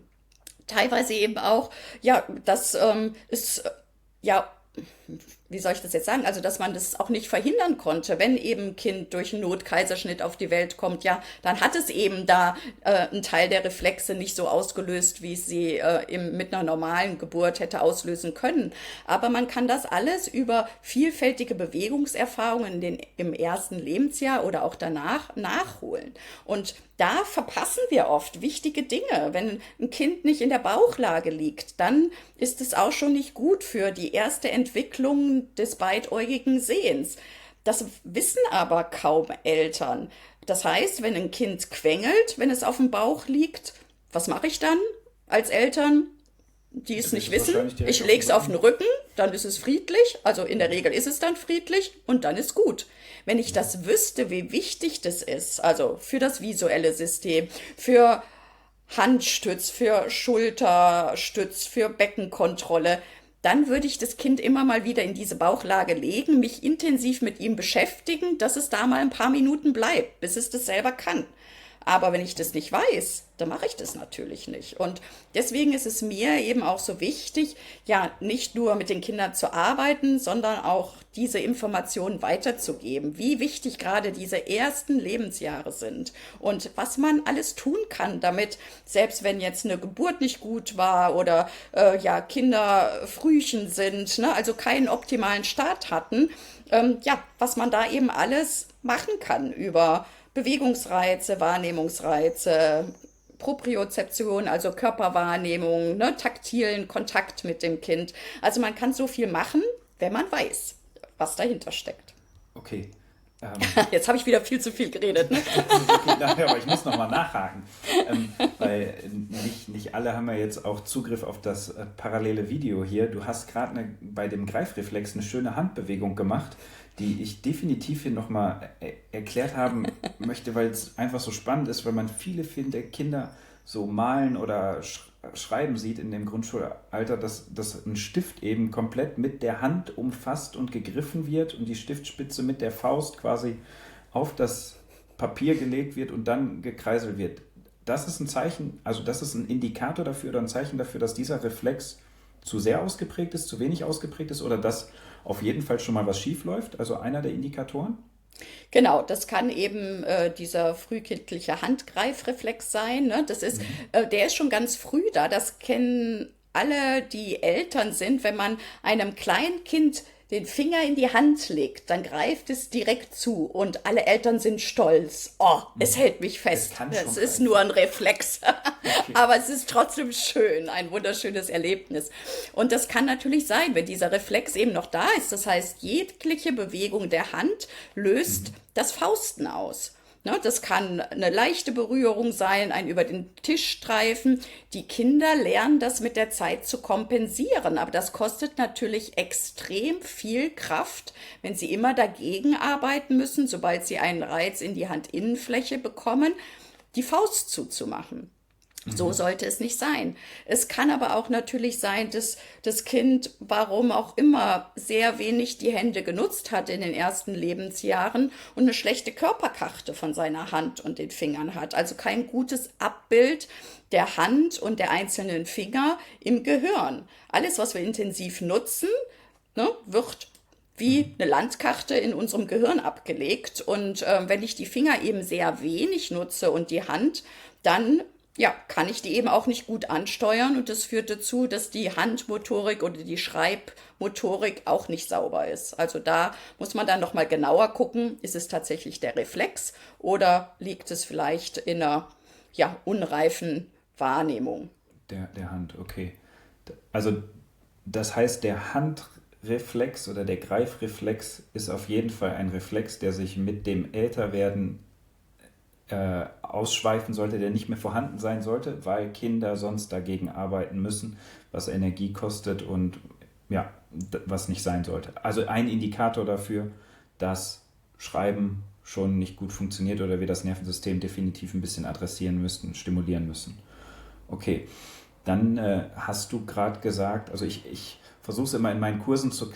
Teilweise eben auch, ja, das ist, ja, wie soll ich das jetzt sagen? Also, dass man das auch nicht verhindern konnte, wenn eben ein Kind durch einen Notkaiserschnitt auf die Welt kommt, ja, dann hat es eben da einen Teil der Reflexe nicht so ausgelöst, wie es sie mit einer normalen Geburt hätte auslösen können. Aber man kann das alles über vielfältige Bewegungserfahrungen im ersten Lebensjahr oder auch danach nachholen. Und da verpassen wir oft wichtige Dinge. Wenn ein Kind nicht in der Bauchlage liegt, dann ist es auch schon nicht gut für die erste Entwicklung des beidäugigen Sehens. Das wissen aber kaum Eltern. Das heißt, wenn ein Kind quengelt, wenn es auf dem Bauch liegt, was mache ich dann als Eltern, die es nicht wissen? Ich lege es auf den Rücken, dann ist es friedlich. Also in der Regel ist es dann friedlich und dann ist gut. Wenn ich das wüsste, wie wichtig das ist, also für das visuelle System, für Handstütz, für Schulterstütz, für Beckenkontrolle, dann würde ich das Kind immer mal wieder in diese Bauchlage legen, mich intensiv mit ihm beschäftigen, dass es da mal ein paar Minuten bleibt, bis es das selber kann. Aber wenn ich das nicht weiß, dann mache ich das natürlich nicht. Und deswegen ist es mir eben auch so wichtig, ja, nicht nur mit den Kindern zu arbeiten, sondern auch diese Informationen weiterzugeben, wie wichtig gerade diese ersten Lebensjahre sind und was man alles tun kann, damit, selbst wenn jetzt eine Geburt nicht gut war oder ja, Kinder Frühchen sind, ne, also keinen optimalen Start hatten, ja, was man da eben alles machen kann über Bewegungsreize, Wahrnehmungsreize, Propriozeption, also Körperwahrnehmung, ne, taktilen Kontakt mit dem Kind. Also man kann so viel machen, wenn man weiß, was dahinter steckt. Okay. Jetzt habe ich wieder viel zu viel geredet. Ne? Okay, aber ich muss nochmal nachhaken, weil nicht alle haben ja jetzt auch Zugriff auf das parallele Video hier. Du hast gerade bei dem Greifreflex eine schöne Handbewegung gemacht, die ich definitiv hier nochmal erklärt haben möchte, weil es einfach so spannend ist, weil man viele Kinder so malen oder schreiben sieht in dem Grundschulalter, dass ein Stift eben komplett mit der Hand umfasst und gegriffen wird und die Stiftspitze mit der Faust quasi auf das Papier gelegt wird und dann gekreiselt wird. Das ist ein Zeichen, also das ist ein Indikator dafür oder ein Zeichen dafür, dass dieser Reflex zu sehr ausgeprägt ist, zu wenig ausgeprägt ist oder dass auf jeden Fall schon mal was schief läuft, also einer der Indikatoren? Genau, das kann eben dieser frühkindliche Handgreifreflex sein. Ne? Das ist, der ist schon ganz früh da. Das kennen alle, die Eltern sind. Wenn man einem kleinen Kind den Finger in die Hand legt, dann greift es direkt zu und alle Eltern sind stolz. Oh, es hält mich fest. Es ist nur ein Reflex. Okay. Aber es ist trotzdem schön, ein wunderschönes Erlebnis. Und das kann natürlich sein, wenn dieser Reflex eben noch da ist. Das heißt, jegliche Bewegung der Hand löst das Fausten aus. Das kann eine leichte Berührung sein, ein über den Tisch streifen. Die Kinder lernen das mit der Zeit zu kompensieren, aber das kostet natürlich extrem viel Kraft, wenn sie immer dagegen arbeiten müssen, sobald sie einen Reiz in die Handinnenfläche bekommen, die Faust zuzumachen. So sollte es nicht sein. Es kann aber auch natürlich sein, dass das Kind, warum auch immer, sehr wenig die Hände genutzt hat in den ersten Lebensjahren und eine schlechte Körperkarte von seiner Hand und den Fingern hat. Also kein gutes Abbild der Hand und der einzelnen Finger im Gehirn. Alles, was wir intensiv nutzen, ne, wird wie eine Landkarte in unserem Gehirn abgelegt. Und wenn ich die Finger eben sehr wenig nutze und die Hand, dann ja, kann ich die eben auch nicht gut ansteuern und das führt dazu, dass die Handmotorik oder die Schreibmotorik auch nicht sauber ist. Also da muss man dann nochmal genauer gucken, ist es tatsächlich der Reflex oder liegt es vielleicht in einer ja, unreifen Wahrnehmung? Der Hand, okay. Also das heißt, der Handreflex oder der Greifreflex ist auf jeden Fall ein Reflex, der sich mit dem Älterwerden ausschweifen sollte, der nicht mehr vorhanden sein sollte, weil Kinder sonst dagegen arbeiten müssen, was Energie kostet und ja, was nicht sein sollte. Also ein Indikator dafür, dass Schreiben schon nicht gut funktioniert oder wir das Nervensystem definitiv ein bisschen adressieren müssten, stimulieren müssen. Okay, dann hast du gerade gesagt, also ich versuche es immer in meinen Kursen zu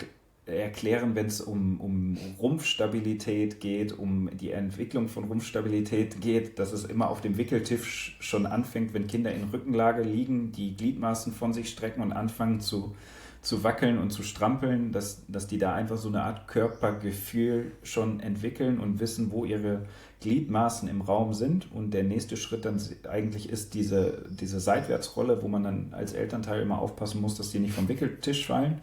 erklären, wenn es um Rumpfstabilität geht, um die Entwicklung von Rumpfstabilität geht, dass es immer auf dem Wickeltisch schon anfängt, wenn Kinder in Rückenlage liegen, die Gliedmaßen von sich strecken und anfangen zu wackeln und zu strampeln, dass die da einfach so eine Art Körpergefühl schon entwickeln und wissen, wo ihre Gliedmaßen im Raum sind. Und der nächste Schritt dann eigentlich ist diese Seitwärtsrolle, wo man dann als Elternteil immer aufpassen muss, dass die nicht vom Wickeltisch fallen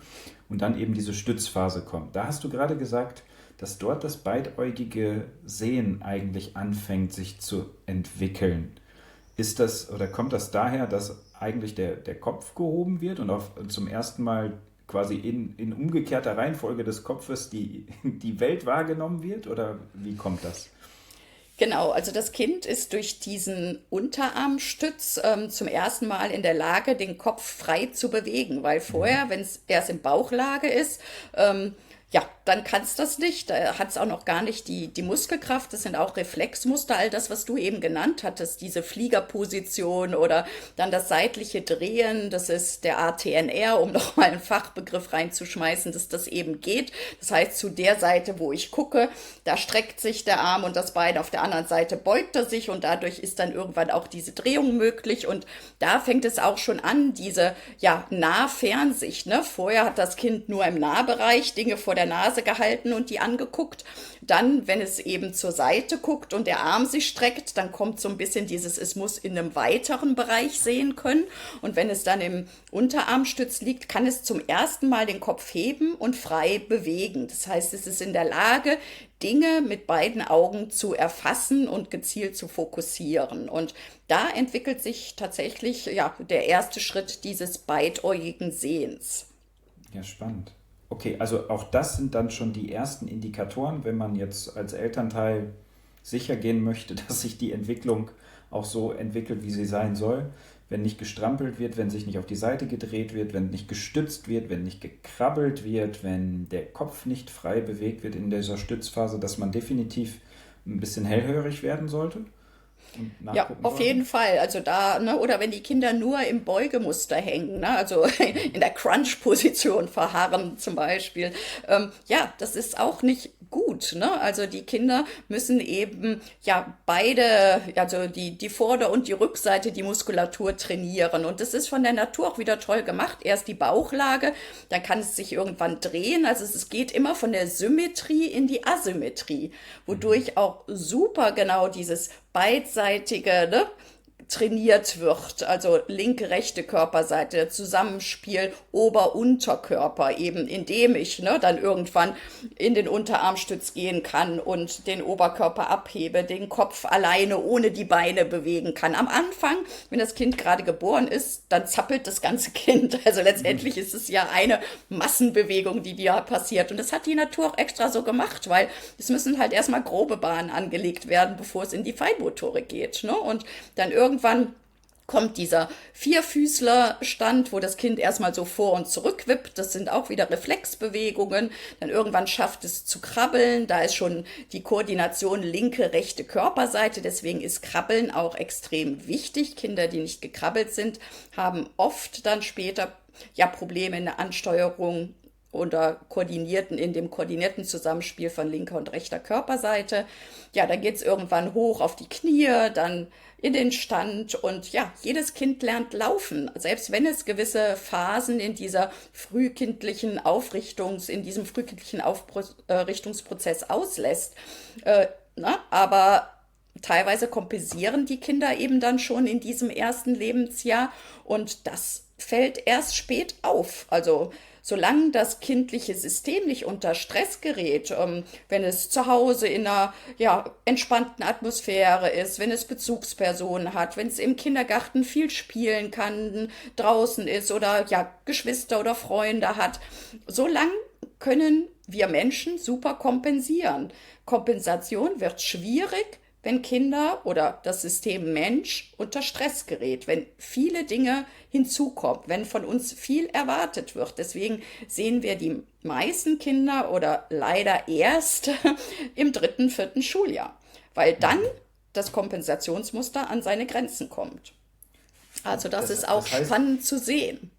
und dann eben diese Stützphase kommt. Da hast du gerade gesagt, dass dort das beidäugige Sehen eigentlich anfängt, sich zu entwickeln. Ist das oder kommt das daher, dass eigentlich der Kopf gehoben wird und zum ersten Mal quasi in umgekehrter Reihenfolge des Kopfes die Welt wahrgenommen wird? Oder wie kommt das? Genau, also das Kind ist durch diesen Unterarmstütz zum ersten Mal in der Lage, den Kopf frei zu bewegen, weil vorher, wenn es erst in Bauchlage ist, Ja, dann kann's das nicht. Da hat es auch noch gar nicht die Muskelkraft. Das sind auch Reflexmuster, all das, was du eben genannt hattest, diese Fliegerposition oder dann das seitliche Drehen. Das ist der ATNR, um nochmal einen Fachbegriff reinzuschmeißen, dass das eben geht. Das heißt, zu der Seite, wo ich gucke, da streckt sich der Arm und das Bein, auf der anderen Seite beugt er sich und dadurch ist dann irgendwann auch diese Drehung möglich. Und da fängt es auch schon an, diese ja, Nah-Fernsicht. Ne? Vorher hat das Kind nur im Nahbereich Dinge vor der Nase gehalten und die angeguckt. Dann, wenn es eben zur Seite guckt und der Arm sich streckt, dann kommt so ein bisschen dieses, es muss in einem weiteren Bereich sehen können. Und wenn es dann im Unterarmstütz liegt, kann es zum ersten Mal den Kopf heben und frei bewegen. Das heißt, es ist in der Lage, Dinge mit beiden Augen zu erfassen und gezielt zu fokussieren. Und da entwickelt sich tatsächlich ja, der erste Schritt dieses beidäugigen Sehens. Ja, spannend. Okay, also auch das sind dann schon die ersten Indikatoren, wenn man jetzt als Elternteil sicher gehen möchte, dass sich die Entwicklung auch so entwickelt, wie sie sein soll. Wenn nicht gestrampelt wird, wenn sich nicht auf die Seite gedreht wird, wenn nicht gestützt wird, wenn nicht gekrabbelt wird, wenn der Kopf nicht frei bewegt wird in dieser Stützphase, dass man definitiv ein bisschen hellhörig werden sollte und Ja, nachgucken auf sollte. jeden Fall. Also da, ne, oder wenn die Kinder nur im Beugemuster hängen, ne, also in der Crunch-Position verharren zum Beispiel. Ja, das ist auch nicht gut, ne? Also die Kinder müssen eben ja beide, also die Vorder- und die Rückseite, die Muskulatur trainieren. Und das ist von der Natur auch wieder toll gemacht. Erst die Bauchlage, dann kann es sich irgendwann drehen. Also es geht immer von der Symmetrie in die Asymmetrie, wodurch auch super genau dieses beidseitige, ne, trainiert wird, also linke, rechte Körperseite, Zusammenspiel Ober-Unterkörper eben, indem ich ne, dann irgendwann in den Unterarmstütz gehen kann und den Oberkörper abhebe, den Kopf alleine ohne die Beine bewegen kann. Am Anfang, wenn das Kind gerade geboren ist, dann zappelt das ganze Kind. Also letztendlich ist es ja eine Massenbewegung, die da passiert. Und das hat die Natur auch extra so gemacht, weil es müssen halt erstmal grobe Bahnen angelegt werden, bevor es in die Feinmotorik geht. Ne? Und dann irgendwann kommt dieser Vierfüßlerstand, wo das Kind erstmal so vor und zurück wippt. Das sind auch wieder Reflexbewegungen. Dann irgendwann schafft es zu krabbeln. Da ist schon die Koordination linke, rechte Körperseite. Deswegen ist Krabbeln auch extrem wichtig. Kinder, die nicht gekrabbelt sind, haben oft dann später ja Probleme in der Ansteuerung oder in dem koordinierten Zusammenspiel von linker und rechter Körperseite. Ja, dann geht's irgendwann hoch auf die Knie, dann in den Stand und ja, jedes Kind lernt laufen, selbst wenn es gewisse Phasen in dieser in diesem frühkindlichen Aufrichtungsprozess auslässt. Aber teilweise kompensieren die Kinder eben dann schon in diesem ersten Lebensjahr und das fällt erst spät auf. Also solange das kindliche System nicht unter Stress gerät, wenn es zu Hause in einer ja, entspannten Atmosphäre ist, wenn es Bezugspersonen hat, wenn es im Kindergarten viel spielen kann, draußen ist oder ja, Geschwister oder Freunde hat, solange können wir Menschen super kompensieren. Kompensation wird schwierig, wenn Kinder oder das System Mensch unter Stress gerät, wenn viele Dinge hinzukommen, wenn von uns viel erwartet wird. Deswegen sehen wir die meisten Kinder oder leider erst im dritten, vierten Schuljahr, weil dann das Kompensationsmuster an seine Grenzen kommt. Also das ist auch Das heißt, spannend zu sehen.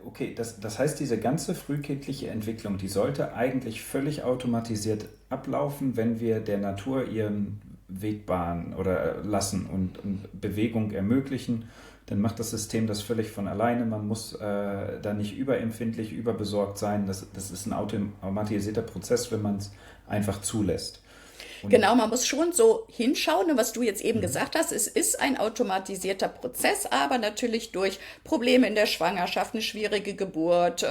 okay, das heißt, diese ganze frühkindliche Entwicklung, die sollte eigentlich völlig automatisiert ablaufen, wenn wir der Natur ihren Weg bahnen oder lassen und Bewegung ermöglichen. Dann macht das System das völlig von alleine. Man muss da nicht überempfindlich, überbesorgt sein. Das ist ein automatisierter Prozess, wenn man es einfach zulässt. Und Genau, man muss schon so hinschauen, und was du jetzt eben gesagt hast, es ist ein automatisierter Prozess, aber natürlich durch Probleme in der Schwangerschaft, eine schwierige Geburt,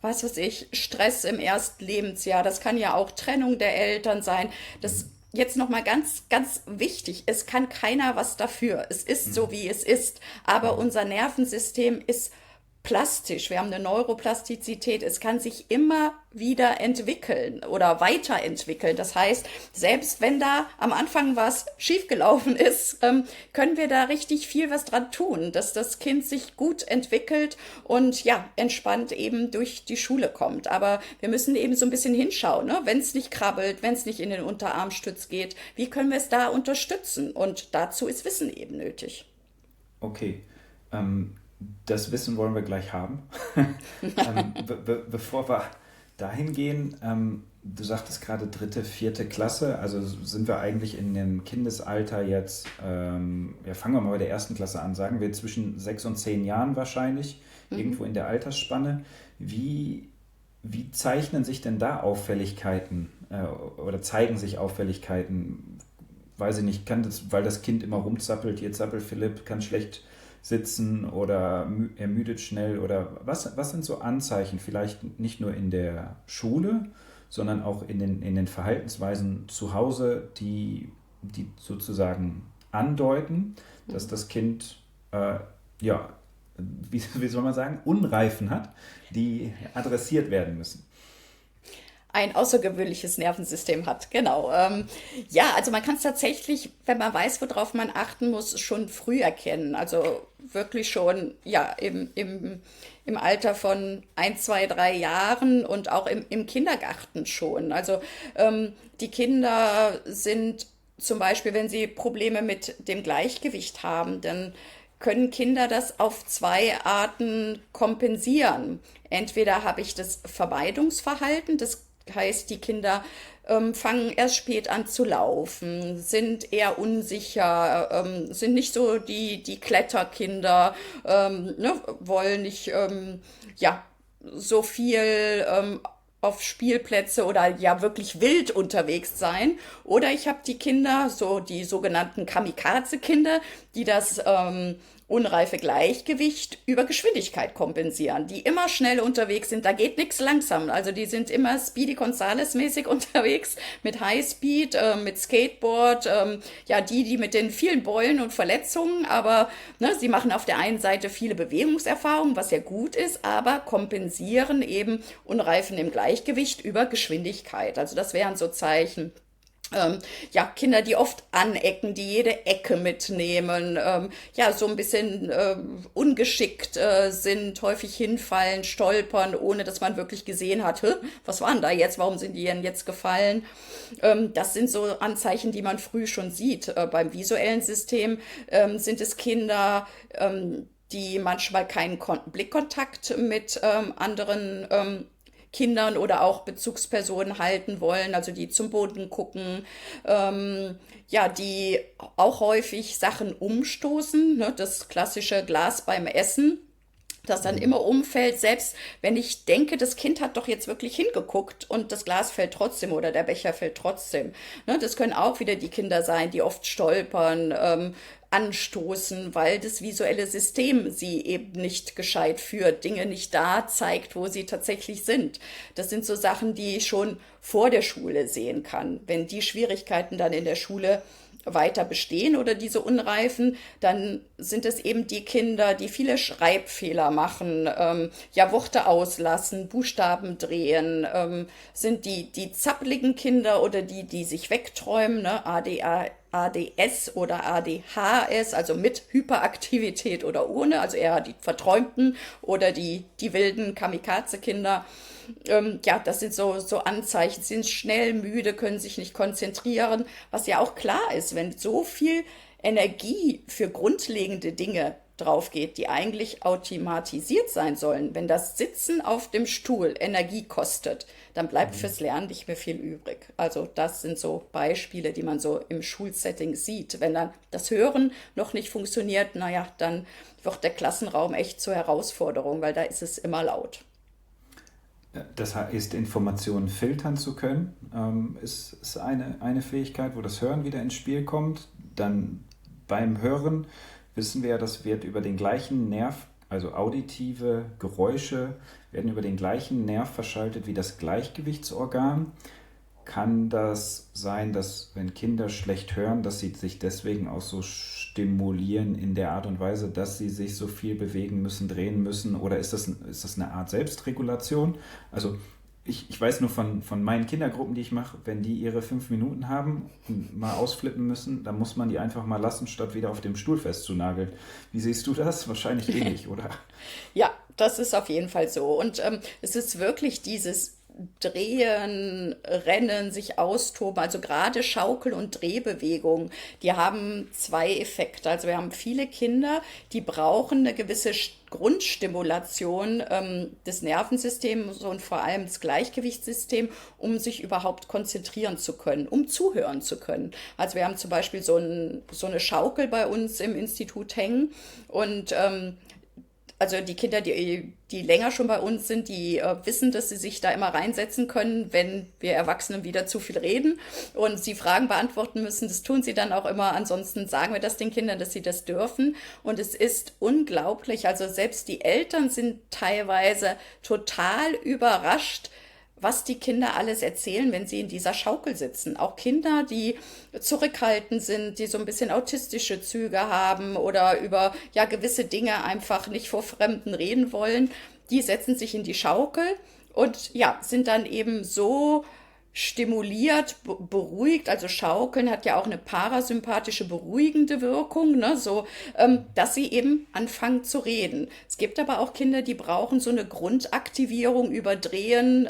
was weiß ich, Stress im ersten Lebensjahr, das kann ja auch Trennung der Eltern sein. Das jetzt nochmal ganz, ganz wichtig, es kann keiner was dafür. Es ist so, wie es ist, aber unser Nervensystem ist plastisch, wir haben eine Neuroplastizität, es kann sich immer wieder entwickeln oder weiterentwickeln. Das heißt, selbst wenn da am Anfang was schiefgelaufen ist, können wir da richtig viel was dran tun, dass das Kind sich gut entwickelt und ja, entspannt eben durch die Schule kommt. Aber wir müssen eben so ein bisschen hinschauen, ne? Wenn es nicht krabbelt, wenn es nicht in den Unterarmstütz geht, wie können wir es da unterstützen? Und dazu ist Wissen eben nötig. Okay, das Wissen wollen wir gleich haben. Bevor wir dahin gehen, du sagtest gerade dritte, vierte Klasse, also sind wir eigentlich in dem Kindesalter jetzt, ja, fangen wir mal bei der ersten Klasse an, sagen wir zwischen 6 und 10 Jahren wahrscheinlich, irgendwo in der Altersspanne. Wie zeichnen sich denn da Auffälligkeiten oder zeigen sich Auffälligkeiten? Weiß ich nicht, weil das Kind immer rumzappelt, hier zappelt Philipp, kann schlecht sitzen oder ermüdet schnell oder was sind so Anzeichen, vielleicht nicht nur in der Schule, sondern auch in den Verhaltensweisen zu Hause, die sozusagen andeuten, dass das Kind, ja, wie soll man sagen, Unreifen hat, die adressiert werden müssen. Ein außergewöhnliches Nervensystem hat, genau. Ja, also man kann es tatsächlich, wenn man weiß, worauf man achten muss, schon früh erkennen. Also wirklich schon, ja, im Alter von 1, 2, 3 Jahren und auch im Kindergarten schon. Also die Kinder sind zum Beispiel, wenn sie Probleme mit dem Gleichgewicht haben, dann können Kinder das auf zwei Arten kompensieren. Entweder habe ich das Vermeidungsverhalten, das heißt, die Kinder fangen erst spät an zu laufen, sind eher unsicher, sind nicht so die Kletterkinder, ne, wollen nicht ja, so viel auf Spielplätze oder ja wirklich wild unterwegs sein. Oder ich habe die Kinder, so die sogenannten Kamikaze-Kinder, die das unreife Gleichgewicht über Geschwindigkeit kompensieren, die immer schnell unterwegs sind, da geht nichts langsam. Also die sind immer Speedy Gonzales-mäßig unterwegs, mit Highspeed, mit Skateboard, ja, die mit den vielen Beulen und Verletzungen, aber ne, sie machen auf der einen Seite viele Bewegungserfahrungen, was ja gut ist, aber kompensieren eben Unreifen im Gleichgewicht über Geschwindigkeit. Also das wären so Zeichen. Ja, Kinder, die oft anecken, die jede Ecke mitnehmen, ja, so ein bisschen ungeschickt sind, häufig hinfallen, stolpern, ohne dass man wirklich gesehen hat, was war denn da jetzt, warum sind die denn jetzt gefallen? Das sind so Anzeichen, die man früh schon sieht. Beim visuellen System sind es Kinder, die manchmal keinen Blickkontakt mit anderen Kindern oder auch Bezugspersonen halten wollen, also die zum Boden gucken, ja, die auch häufig Sachen umstoßen, ne, das klassische Glas beim Essen, das dann immer umfällt, selbst wenn ich denke, das Kind hat doch jetzt wirklich hingeguckt und das Glas fällt trotzdem oder der Becher fällt trotzdem. Ne, das können auch wieder die Kinder sein, die oft stolpern, anstoßen, weil das visuelle System sie eben nicht gescheit führt, Dinge nicht da zeigt, wo sie tatsächlich sind. Das sind so Sachen, die ich schon vor der Schule sehen kann. Wenn die Schwierigkeiten dann in der Schule weiter bestehen oder diese Unreifen, dann sind es eben die Kinder, die viele Schreibfehler machen, ja, Worte auslassen, Buchstaben drehen, sind die zappeligen Kinder oder die sich wegträumen, ne? ADS oder ADHS, also mit Hyperaktivität oder ohne, also eher die Verträumten oder die wilden Kamikaze-Kinder. Ja, das sind so Anzeichen, sind schnell müde, können sich nicht konzentrieren, was ja auch klar ist, wenn so viel Energie für grundlegende Dinge drauf geht, die eigentlich automatisiert sein sollen. Wenn das Sitzen auf dem Stuhl Energie kostet, dann bleibt fürs Lernen nicht mehr viel übrig. Also das sind so Beispiele, die man so im Schulsetting sieht. Wenn dann das Hören noch nicht funktioniert, naja, dann wird der Klassenraum echt zur Herausforderung, weil da ist es immer laut. Das heißt, Informationen filtern zu können, ist eine Fähigkeit, wo das Hören wieder ins Spiel kommt. Dann beim Hören wissen wir ja, das wird über den gleichen Nerv, also auditive Geräusche werden über den gleichen Nerv verschaltet wie das Gleichgewichtsorgan. kann das sein, dass wenn Kinder schlecht hören, dass sie sich deswegen auch so stimulieren in der Art und Weise, dass sie sich so viel bewegen müssen, drehen müssen? Oder ist das eine Art Selbstregulation? Also ich weiß nur von meinen Kindergruppen, die ich mache, wenn die ihre 5 Minuten haben und mal ausflippen müssen, dann muss man die einfach mal lassen, statt wieder auf dem Stuhl festzunageln. Wie siehst du das? Wahrscheinlich ähnlich, oder? Ja, das ist auf jeden Fall so. Und es ist wirklich dieses Drehen, Rennen, sich austoben, also gerade Schaukel- und Drehbewegungen, die haben zwei Effekte. Also wir haben viele Kinder, die brauchen eine gewisse Grundstimulation des Nervensystems und vor allem das Gleichgewichtssystem, um sich überhaupt konzentrieren zu können, um zuhören zu können. Also wir haben zum Beispiel so eine Schaukel bei uns im Institut hängen und also die Kinder, die länger schon bei uns sind, die wissen, dass sie sich da immer reinsetzen können, wenn wir Erwachsenen wieder zu viel reden und sie Fragen beantworten müssen. Das tun sie dann auch immer. Ansonsten sagen wir das den Kindern, dass sie das dürfen. Und es ist unglaublich. Also selbst die Eltern sind teilweise total überrascht, was die Kinder alles erzählen, wenn sie in dieser Schaukel sitzen. Auch Kinder, die zurückhaltend sind, die so ein bisschen autistische Züge haben oder über ja gewisse Dinge einfach nicht vor Fremden reden wollen, die setzen sich in die Schaukel und ja, sind dann eben so stimuliert, beruhigt, also Schaukeln hat ja auch eine parasympathische beruhigende Wirkung, ne, so, dass sie eben anfangen zu reden. Es gibt aber auch Kinder, die brauchen so eine Grundaktivierung über Drehen,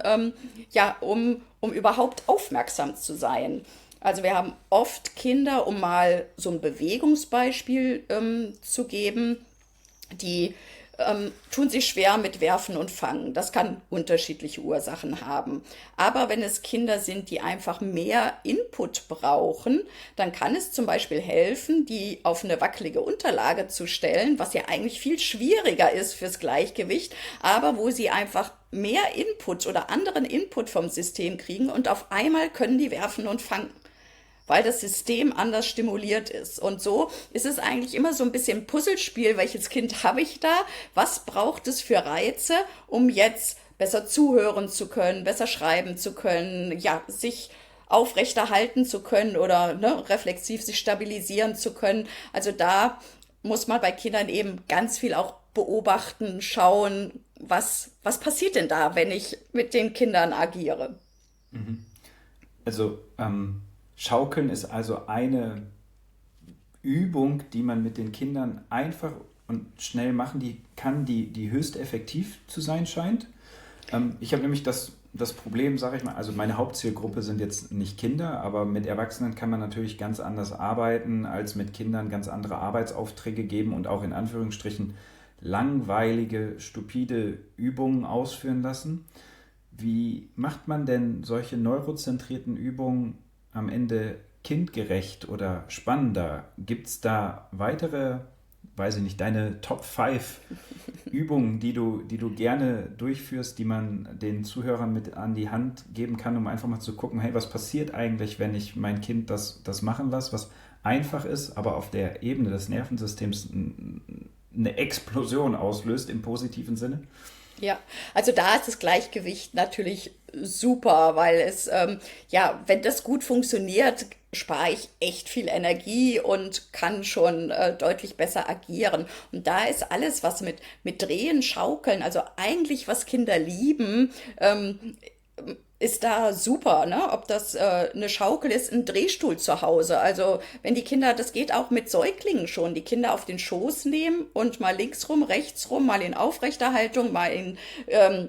ja, um überhaupt aufmerksam zu sein. Also wir haben oft Kinder, um mal so ein Bewegungsbeispiel zu geben, die tun sich schwer mit Werfen und Fangen. Das kann unterschiedliche Ursachen haben. Aber wenn es Kinder sind, die einfach mehr Input brauchen, dann kann es zum Beispiel helfen, die auf eine wackelige Unterlage zu stellen, was ja eigentlich viel schwieriger ist fürs Gleichgewicht, aber wo sie einfach mehr Input oder anderen Input vom System kriegen und auf einmal können die werfen und fangen, weil das System anders stimuliert ist. Und so ist es eigentlich immer so ein bisschen Puzzlespiel, welches Kind habe ich da, was braucht es für Reize, um jetzt besser zuhören zu können, besser schreiben zu können, ja, sich aufrechterhalten zu können oder ne, reflexiv sich stabilisieren zu können. Also da muss man bei Kindern eben ganz viel auch beobachten, schauen, was passiert denn da, wenn ich mit den Kindern agiere. Also Schaukeln ist also eine Übung, die man mit den Kindern einfach und schnell machen kann, die höchst effektiv zu sein scheint. Ich habe nämlich das Problem, sage ich mal, also meine Hauptzielgruppe sind jetzt nicht Kinder, aber mit Erwachsenen kann man natürlich ganz anders arbeiten, als mit Kindern ganz andere Arbeitsaufträge geben und auch in Anführungsstrichen langweilige, stupide Übungen ausführen lassen. Wie macht man denn solche neurozentrierten Übungen am Ende kindgerecht oder spannender? Gibt es da weitere, weiß ich nicht, deine Top 5 Übungen, die du gerne durchführst, die man den Zuhörern mit an die Hand geben kann, um einfach mal zu gucken, hey, was passiert eigentlich, wenn ich mein Kind das machen lasse, was einfach ist, aber auf der Ebene des Nervensystems eine Explosion auslöst im positiven Sinne? Ja, also da ist das Gleichgewicht natürlich super, weil es, ja, wenn das gut funktioniert, spare ich echt viel Energie und kann schon deutlich besser agieren. Und da ist alles, was mit Drehen, Schaukeln, also eigentlich was Kinder lieben, ist da super, ne? Ob das eine Schaukel ist, ein Drehstuhl zu Hause. Also wenn die Kinder, das geht auch mit Säuglingen schon, die Kinder auf den Schoß nehmen und mal links rum, rechts rum, mal in aufrechter Haltung, mal in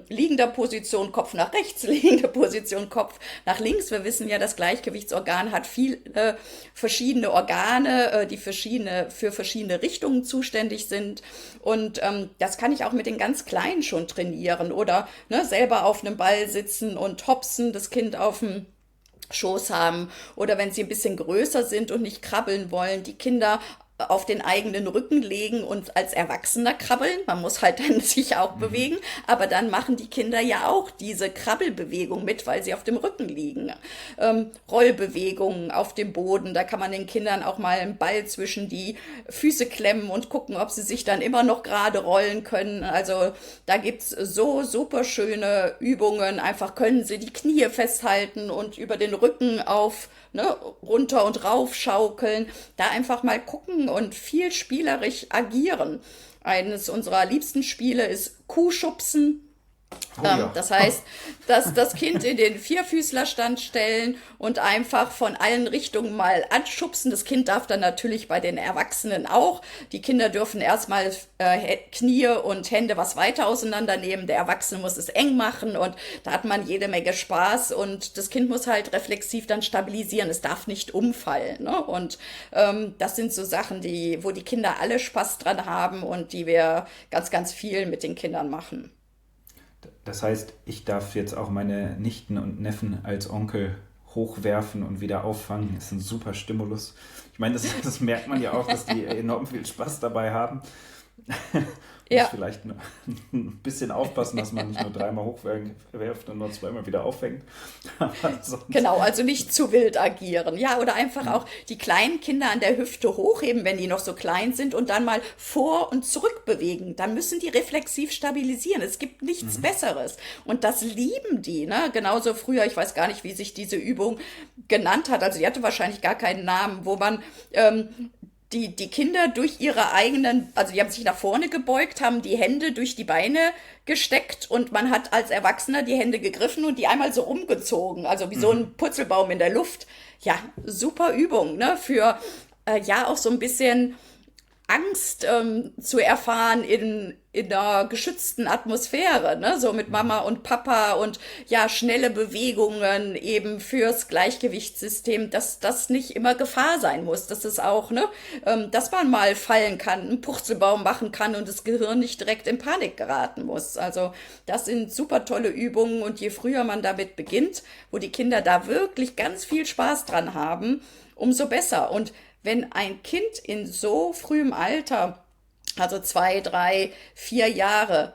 liegender Position, Kopf nach rechts, liegende Position, Kopf nach links. Wir wissen ja, das Gleichgewichtsorgan hat viele verschiedene Organe, die für verschiedene Richtungen zuständig sind. Und das kann ich auch mit den ganz Kleinen schon trainieren oder ne, selber auf einem Ball sitzen und hopsen, das Kind auf dem Schoß haben oder wenn sie ein bisschen größer sind und nicht krabbeln wollen, die Kinder auf den eigenen Rücken legen und als Erwachsener krabbeln. Man muss halt dann sich auch bewegen, aber dann machen die Kinder ja auch diese Krabbelbewegung mit, weil sie auf dem Rücken liegen. Rollbewegungen auf dem Boden, da kann man den Kindern auch mal einen Ball zwischen die Füße klemmen und gucken, ob sie sich dann immer noch gerade rollen können. Also da gibt's so super schöne Übungen. Einfach können sie die Knie festhalten und über den Rücken auf, ne, runter und rauf schaukeln, da einfach mal gucken und viel spielerisch agieren. Eines unserer liebsten Spiele ist Kuhschubsen. Oh ja. Das heißt, dass das Kind in den Vierfüßlerstand stellen und einfach von allen Richtungen mal anschubsen. Das Kind darf dann natürlich bei den Erwachsenen auch. Die Kinder dürfen erstmal Knie und Hände was weiter auseinandernehmen. Der Erwachsene muss es eng machen und da hat man jede Menge Spaß und das Kind muss halt reflexiv dann stabilisieren. Es darf nicht umfallen. Ne? Und das sind so Sachen, wo die Kinder alle Spaß dran haben und die wir ganz, ganz viel mit den Kindern machen. Das heißt, ich darf jetzt auch meine Nichten und Neffen als Onkel hochwerfen und wieder auffangen. Das ist ein super Stimulus. Ich meine, das merkt man ja auch, dass die enorm viel Spaß dabei haben. Ja. Muss vielleicht ein bisschen aufpassen, dass man nicht nur dreimal hochwerft und nur zweimal wieder auffängt. Aber sonst... Genau, also nicht zu wild agieren. Ja, oder einfach auch die kleinen Kinder an der Hüfte hochheben, wenn die noch so klein sind und dann mal vor und zurück bewegen. Dann müssen die reflexiv stabilisieren. Es gibt nichts Besseres. Und das lieben die, ne? Genauso früher, ich weiß gar nicht, wie sich diese Übung genannt hat. Also die hatte wahrscheinlich gar keinen Namen, wo man die Kinder durch ihre eigenen, also die haben sich nach vorne gebeugt, haben die Hände durch die Beine gesteckt und man hat als Erwachsener die Hände gegriffen und die einmal so umgezogen, also wie so ein Purzelbaum in der Luft. Ja, super Übung, ne? Für ja auch so ein bisschen Angst zu erfahren in einer geschützten Atmosphäre, ne? So mit Mama und Papa und ja, schnelle Bewegungen eben fürs Gleichgewichtssystem, dass das nicht immer Gefahr sein muss, dass es auch, ne, dass man mal fallen kann, einen Purzelbaum machen kann und das Gehirn nicht direkt in Panik geraten muss. Also das sind super tolle Übungen und je früher man damit beginnt, wo die Kinder da wirklich ganz viel Spaß dran haben, umso besser. Und wenn ein Kind in so frühem Alter, also 2, 3, 4 Jahre,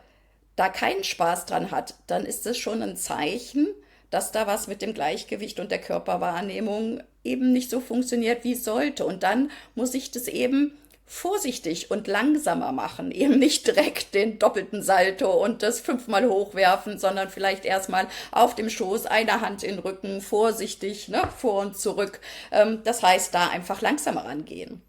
da keinen Spaß dran hat, dann ist es schon ein Zeichen, dass da was mit dem Gleichgewicht und der Körperwahrnehmung eben nicht so funktioniert, wie es sollte. Und dann muss ich das eben vorsichtig und langsamer machen, eben nicht direkt den doppelten Salto und das 5-mal hochwerfen, sondern vielleicht erstmal auf dem Schoß, eine Hand in den Rücken, vorsichtig, ne, vor und zurück. Das heißt, da einfach langsamer rangehen.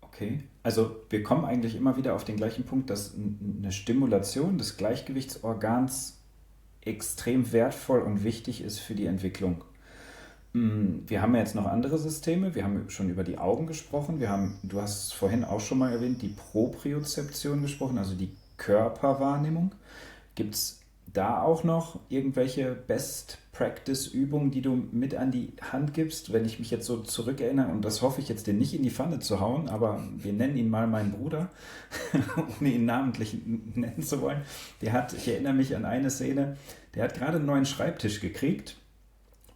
Okay, also wir kommen eigentlich immer wieder auf den gleichen Punkt, dass eine Stimulation des Gleichgewichtsorgans extrem wertvoll und wichtig ist für die Entwicklung. Wir haben ja jetzt noch andere Systeme. Wir haben schon über die Augen gesprochen. Du hast vorhin auch schon mal erwähnt, die Propriozeption gesprochen, also die Körperwahrnehmung. Gibt es da auch noch irgendwelche Best-Practice-Übungen, die du mit an die Hand gibst? Wenn ich mich jetzt so zurückerinnere, und das hoffe ich jetzt, den nicht in die Pfanne zu hauen, aber wir nennen ihn mal meinen Bruder, ohne ihn namentlich nennen zu wollen. Ich erinnere mich an eine Szene, der hat gerade einen neuen Schreibtisch gekriegt.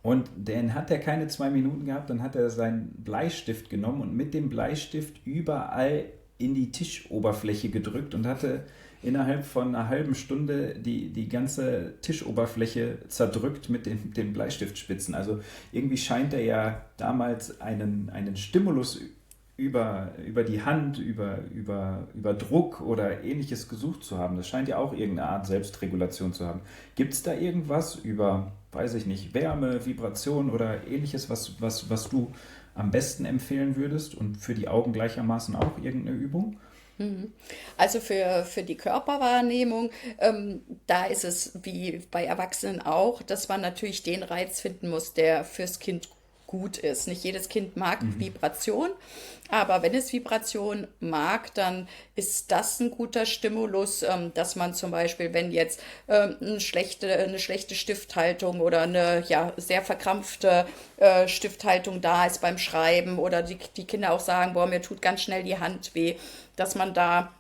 Und den hat er keine 2 Minuten gehabt, dann hat er seinen Bleistift genommen und mit dem Bleistift überall in die Tischoberfläche gedrückt und hatte innerhalb von einer halben Stunde die ganze Tischoberfläche zerdrückt mit den Bleistiftspitzen. Also irgendwie scheint er ja damals einen Stimulus über die Hand, über Druck oder Ähnliches gesucht zu haben. Das scheint ja auch irgendeine Art Selbstregulation zu haben. Gibt es da irgendwas über, weiß ich nicht, Wärme, Vibration oder Ähnliches, was du am besten empfehlen würdest und für die Augen gleichermaßen auch irgendeine Übung? Also für die Körperwahrnehmung, da ist es wie bei Erwachsenen auch, dass man natürlich den Reiz finden muss, der fürs Kind gut ist. Nicht jedes Kind mag Vibration, aber wenn es Vibration mag, dann ist das ein guter Stimulus, dass man zum Beispiel, wenn jetzt eine schlechte Stifthaltung oder eine ja, sehr verkrampfte Stifthaltung da ist beim Schreiben oder die Kinder auch sagen, boah, mir tut ganz schnell die Hand weh, dass man da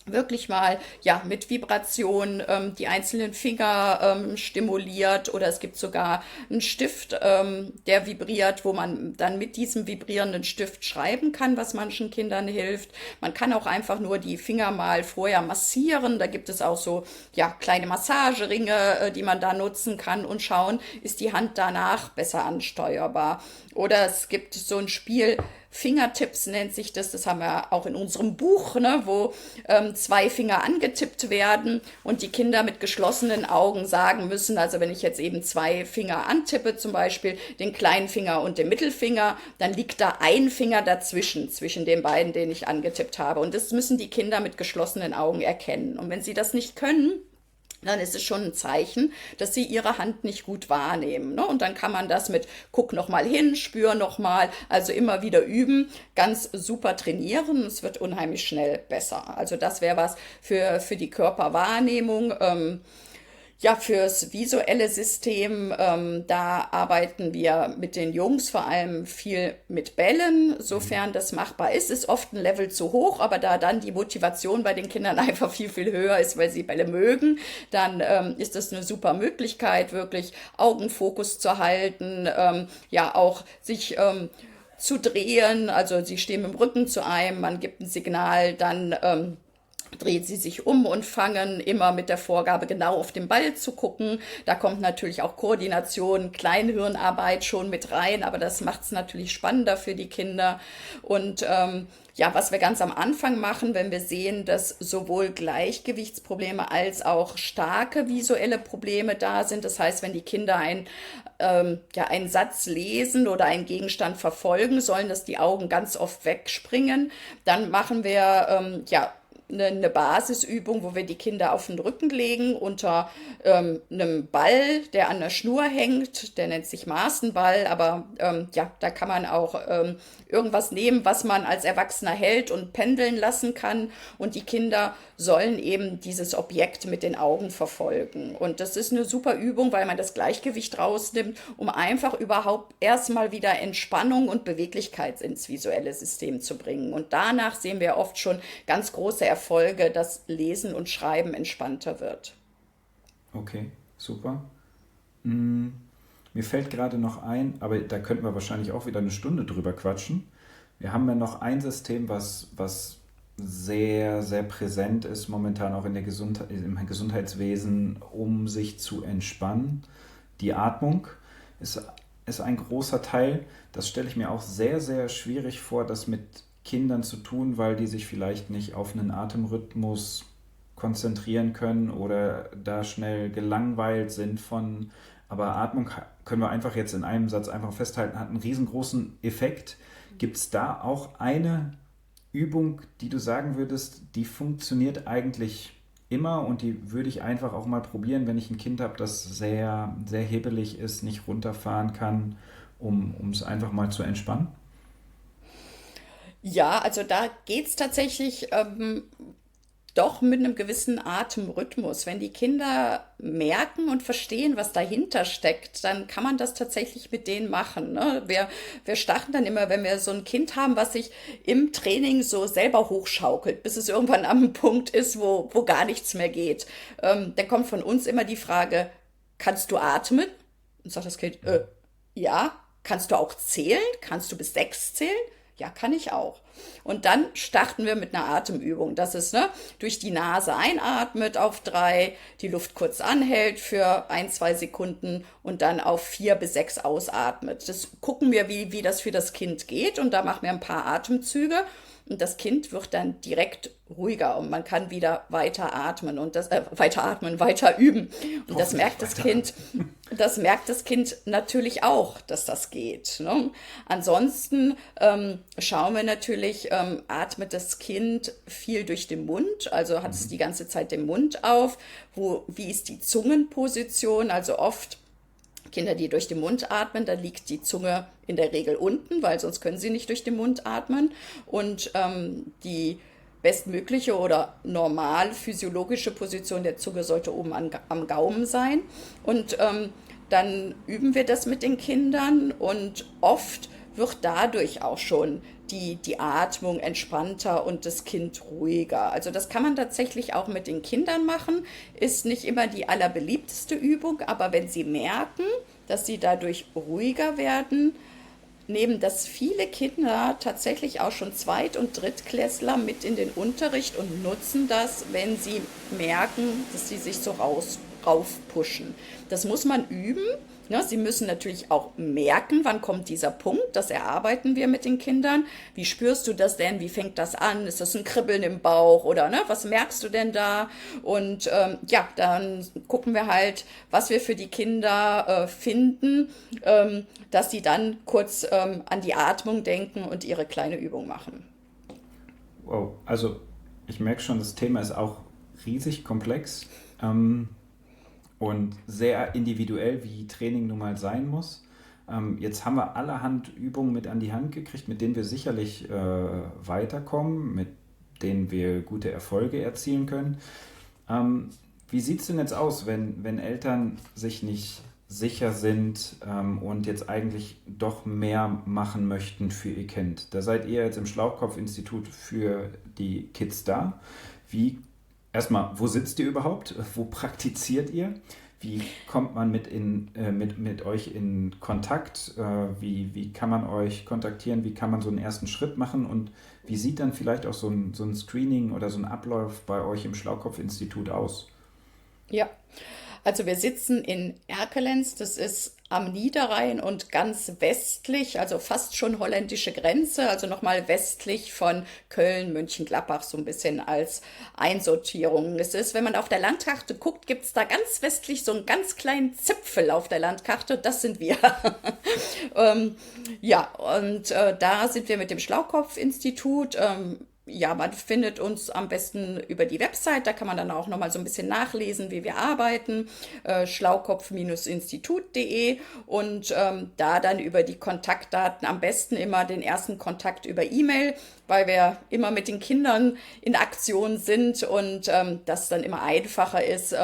wirklich mal ja mit Vibration die einzelnen Finger stimuliert, oder es gibt sogar einen Stift, der vibriert, wo man dann mit diesem vibrierenden Stift schreiben kann, was manchen Kindern hilft. Man kann auch einfach nur die Finger mal vorher massieren. Da gibt es auch so ja kleine Massageringe, die man da nutzen kann, und schauen, ist die Hand danach besser ansteuerbar. Oder es gibt so ein Spiel, Fingertips nennt sich das. Das haben wir auch in unserem Buch, ne, wo zwei Finger angetippt werden und die Kinder mit geschlossenen Augen sagen müssen, also wenn ich jetzt eben zwei Finger antippe, zum Beispiel den kleinen Finger und den Mittelfinger, dann liegt da ein Finger dazwischen, zwischen den beiden, den ich angetippt habe. Und das müssen die Kinder mit geschlossenen Augen erkennen. Und wenn sie das nicht können, dann ist es schon ein Zeichen, dass sie ihre Hand nicht gut wahrnehmen. Ne? Und dann kann man das mit guck noch mal hin, spür noch mal, also immer wieder üben, ganz super trainieren. Es wird unheimlich schnell besser. Also das wäre was für die Körperwahrnehmung. Ja, fürs visuelle System, da arbeiten wir mit den Jungs vor allem viel mit Bällen, sofern das machbar ist. Ist oft ein Level zu hoch, aber da dann die Motivation bei den Kindern einfach viel, viel höher ist, weil sie Bälle mögen, dann ist das eine super Möglichkeit, wirklich Augenfokus zu halten, ja auch sich zu drehen. Also sie stehen mit dem Rücken zu einem, man gibt ein Signal, dann dreht sie sich um und fangen immer mit der Vorgabe genau auf den Ball zu gucken. Da kommt natürlich auch Koordination, Kleinhirnarbeit schon mit rein, aber das macht es natürlich spannender für die Kinder. Und ja, was wir ganz am Anfang machen, wenn wir sehen, dass sowohl Gleichgewichtsprobleme als auch starke visuelle Probleme da sind. Das heißt, wenn die Kinder ja, einen Satz lesen oder einen Gegenstand verfolgen sollen, dass die Augen ganz oft wegspringen, dann machen wir ja eine Basisübung, wo wir die Kinder auf den Rücken legen unter einem Ball, der an der Schnur hängt. Der nennt sich Maßenball, aber ja, da kann man auch irgendwas nehmen, was man als Erwachsener hält und pendeln lassen kann. Und die Kinder sollen eben dieses Objekt mit den Augen verfolgen. Und das ist eine super Übung, weil man das Gleichgewicht rausnimmt, um einfach überhaupt erstmal wieder Entspannung und Beweglichkeit ins visuelle System zu bringen. Und danach sehen wir oft schon ganz große Erfolge, dass Lesen und Schreiben entspannter wird. Okay, super. Mir fällt gerade noch ein, aber da könnten wir wahrscheinlich auch wieder eine Stunde drüber quatschen. Wir haben ja noch ein System, was sehr, sehr präsent ist momentan auch in der im Gesundheitswesen, um sich zu entspannen. Die Atmung ist ein großer Teil. Das stelle ich mir auch sehr, sehr schwierig vor, das mit Kindern zu tun, weil die sich vielleicht nicht auf einen Atemrhythmus konzentrieren können oder da schnell gelangweilt sind von. Aber Atmung können wir einfach jetzt in einem Satz einfach festhalten, hat einen riesengroßen Effekt. Gibt es da auch eine Übung, die du sagen würdest, die funktioniert eigentlich immer und die würde ich einfach auch mal probieren, wenn ich ein Kind habe, das sehr, sehr hebelig ist, nicht runterfahren kann, um es einfach mal zu entspannen? Ja, also da geht's tatsächlich doch mit einem gewissen Atemrhythmus. Wenn die Kinder merken und verstehen, was dahinter steckt, dann kann man das tatsächlich mit denen machen. Ne? Wir starten dann immer, wenn wir so ein Kind haben, was sich im Training so selber hochschaukelt, bis es irgendwann am Punkt ist, wo gar nichts mehr geht. Dann kommt von uns immer die Frage, kannst du atmen? Und sagt das Kind, ja. Kannst du auch zählen? Kannst du bis 6 zählen? Ja, kann ich auch. Und dann starten wir mit einer Atemübung. Das ist, ne, durch die Nase einatmet auf 3, die Luft kurz anhält für 1, 2 Sekunden und dann auf 4 bis 6 ausatmet. Das gucken wir, wie das für das Kind geht, und da machen wir ein paar Atemzüge. Und das Kind wird dann direkt ruhiger und man kann wieder weiter atmen und weiter üben. Und das merkt das Kind natürlich auch, dass das geht. Ne? Ansonsten schauen wir natürlich, atmet das Kind viel durch den Mund, also hat es die ganze Zeit den Mund auf. Wie ist die Zungenposition? Also oft Kinder, die durch den Mund atmen, da liegt die Zunge in der Regel unten, weil sonst können sie nicht durch den Mund atmen. Und die bestmögliche oder normal physiologische Position der Zunge sollte oben am Gaumen sein. Und dann üben wir das mit den Kindern, und oft wird dadurch auch schon die Atmung entspannter und das Kind ruhiger. Also das kann man tatsächlich auch mit den Kindern machen, ist nicht immer die allerbeliebteste Übung, aber wenn sie merken, dass sie dadurch ruhiger werden, nehmen das viele Kinder tatsächlich auch schon Zweit- und Drittklässler mit in den Unterricht und nutzen das, wenn sie merken, dass sie sich so raufpushen. Das muss man üben. Ne? Sie müssen natürlich auch merken, wann kommt dieser Punkt. Das erarbeiten wir mit den Kindern. Wie spürst du das denn? Wie fängt das an? Ist das ein Kribbeln im Bauch oder ne? Was merkst du denn da? Und ja, dann gucken wir halt, was wir für die Kinder finden, dass sie dann kurz an die Atmung denken und ihre kleine Übung machen. Wow, also ich merke schon, das Thema ist auch riesig komplex. Und sehr individuell, wie Training nun mal sein muss. Jetzt haben wir allerhand Übungen mit an die Hand gekriegt, mit denen wir sicherlich weiterkommen, mit denen wir gute Erfolge erzielen können. Wie sieht es denn jetzt aus, wenn Eltern sich nicht sicher sind und jetzt eigentlich doch mehr machen möchten für ihr Kind? Da seid ihr jetzt im Schlauchkopf-Institut für die Kids da. Erstmal, wo sitzt ihr überhaupt? Wo praktiziert ihr? Wie kommt man mit euch in Kontakt? Wie kann man euch kontaktieren? Wie kann man so einen ersten Schritt machen? Und wie sieht dann vielleicht auch so ein Screening oder so ein Ablauf bei euch im Schlauchkopf-Institut aus? Ja, also wir sitzen in Erkelenz, das ist am Niederrhein und ganz westlich, also fast schon holländische Grenze, also nochmal westlich von Köln, Mönchengladbach, so ein bisschen als Einsortierung. Es ist, wenn man auf der Landkarte guckt, gibt es da ganz westlich so einen ganz kleinen Zipfel auf der Landkarte, das sind wir. Ja, und da sind wir mit dem Schlaukopf-Institut. Ja, man findet uns am besten über die Website, da kann man dann auch nochmal so ein bisschen nachlesen, wie wir arbeiten, schlaukopf-institut.de und da dann über die Kontaktdaten am besten immer den ersten Kontakt über E-Mail, weil wir immer mit den Kindern in Aktion sind und das dann immer einfacher ist,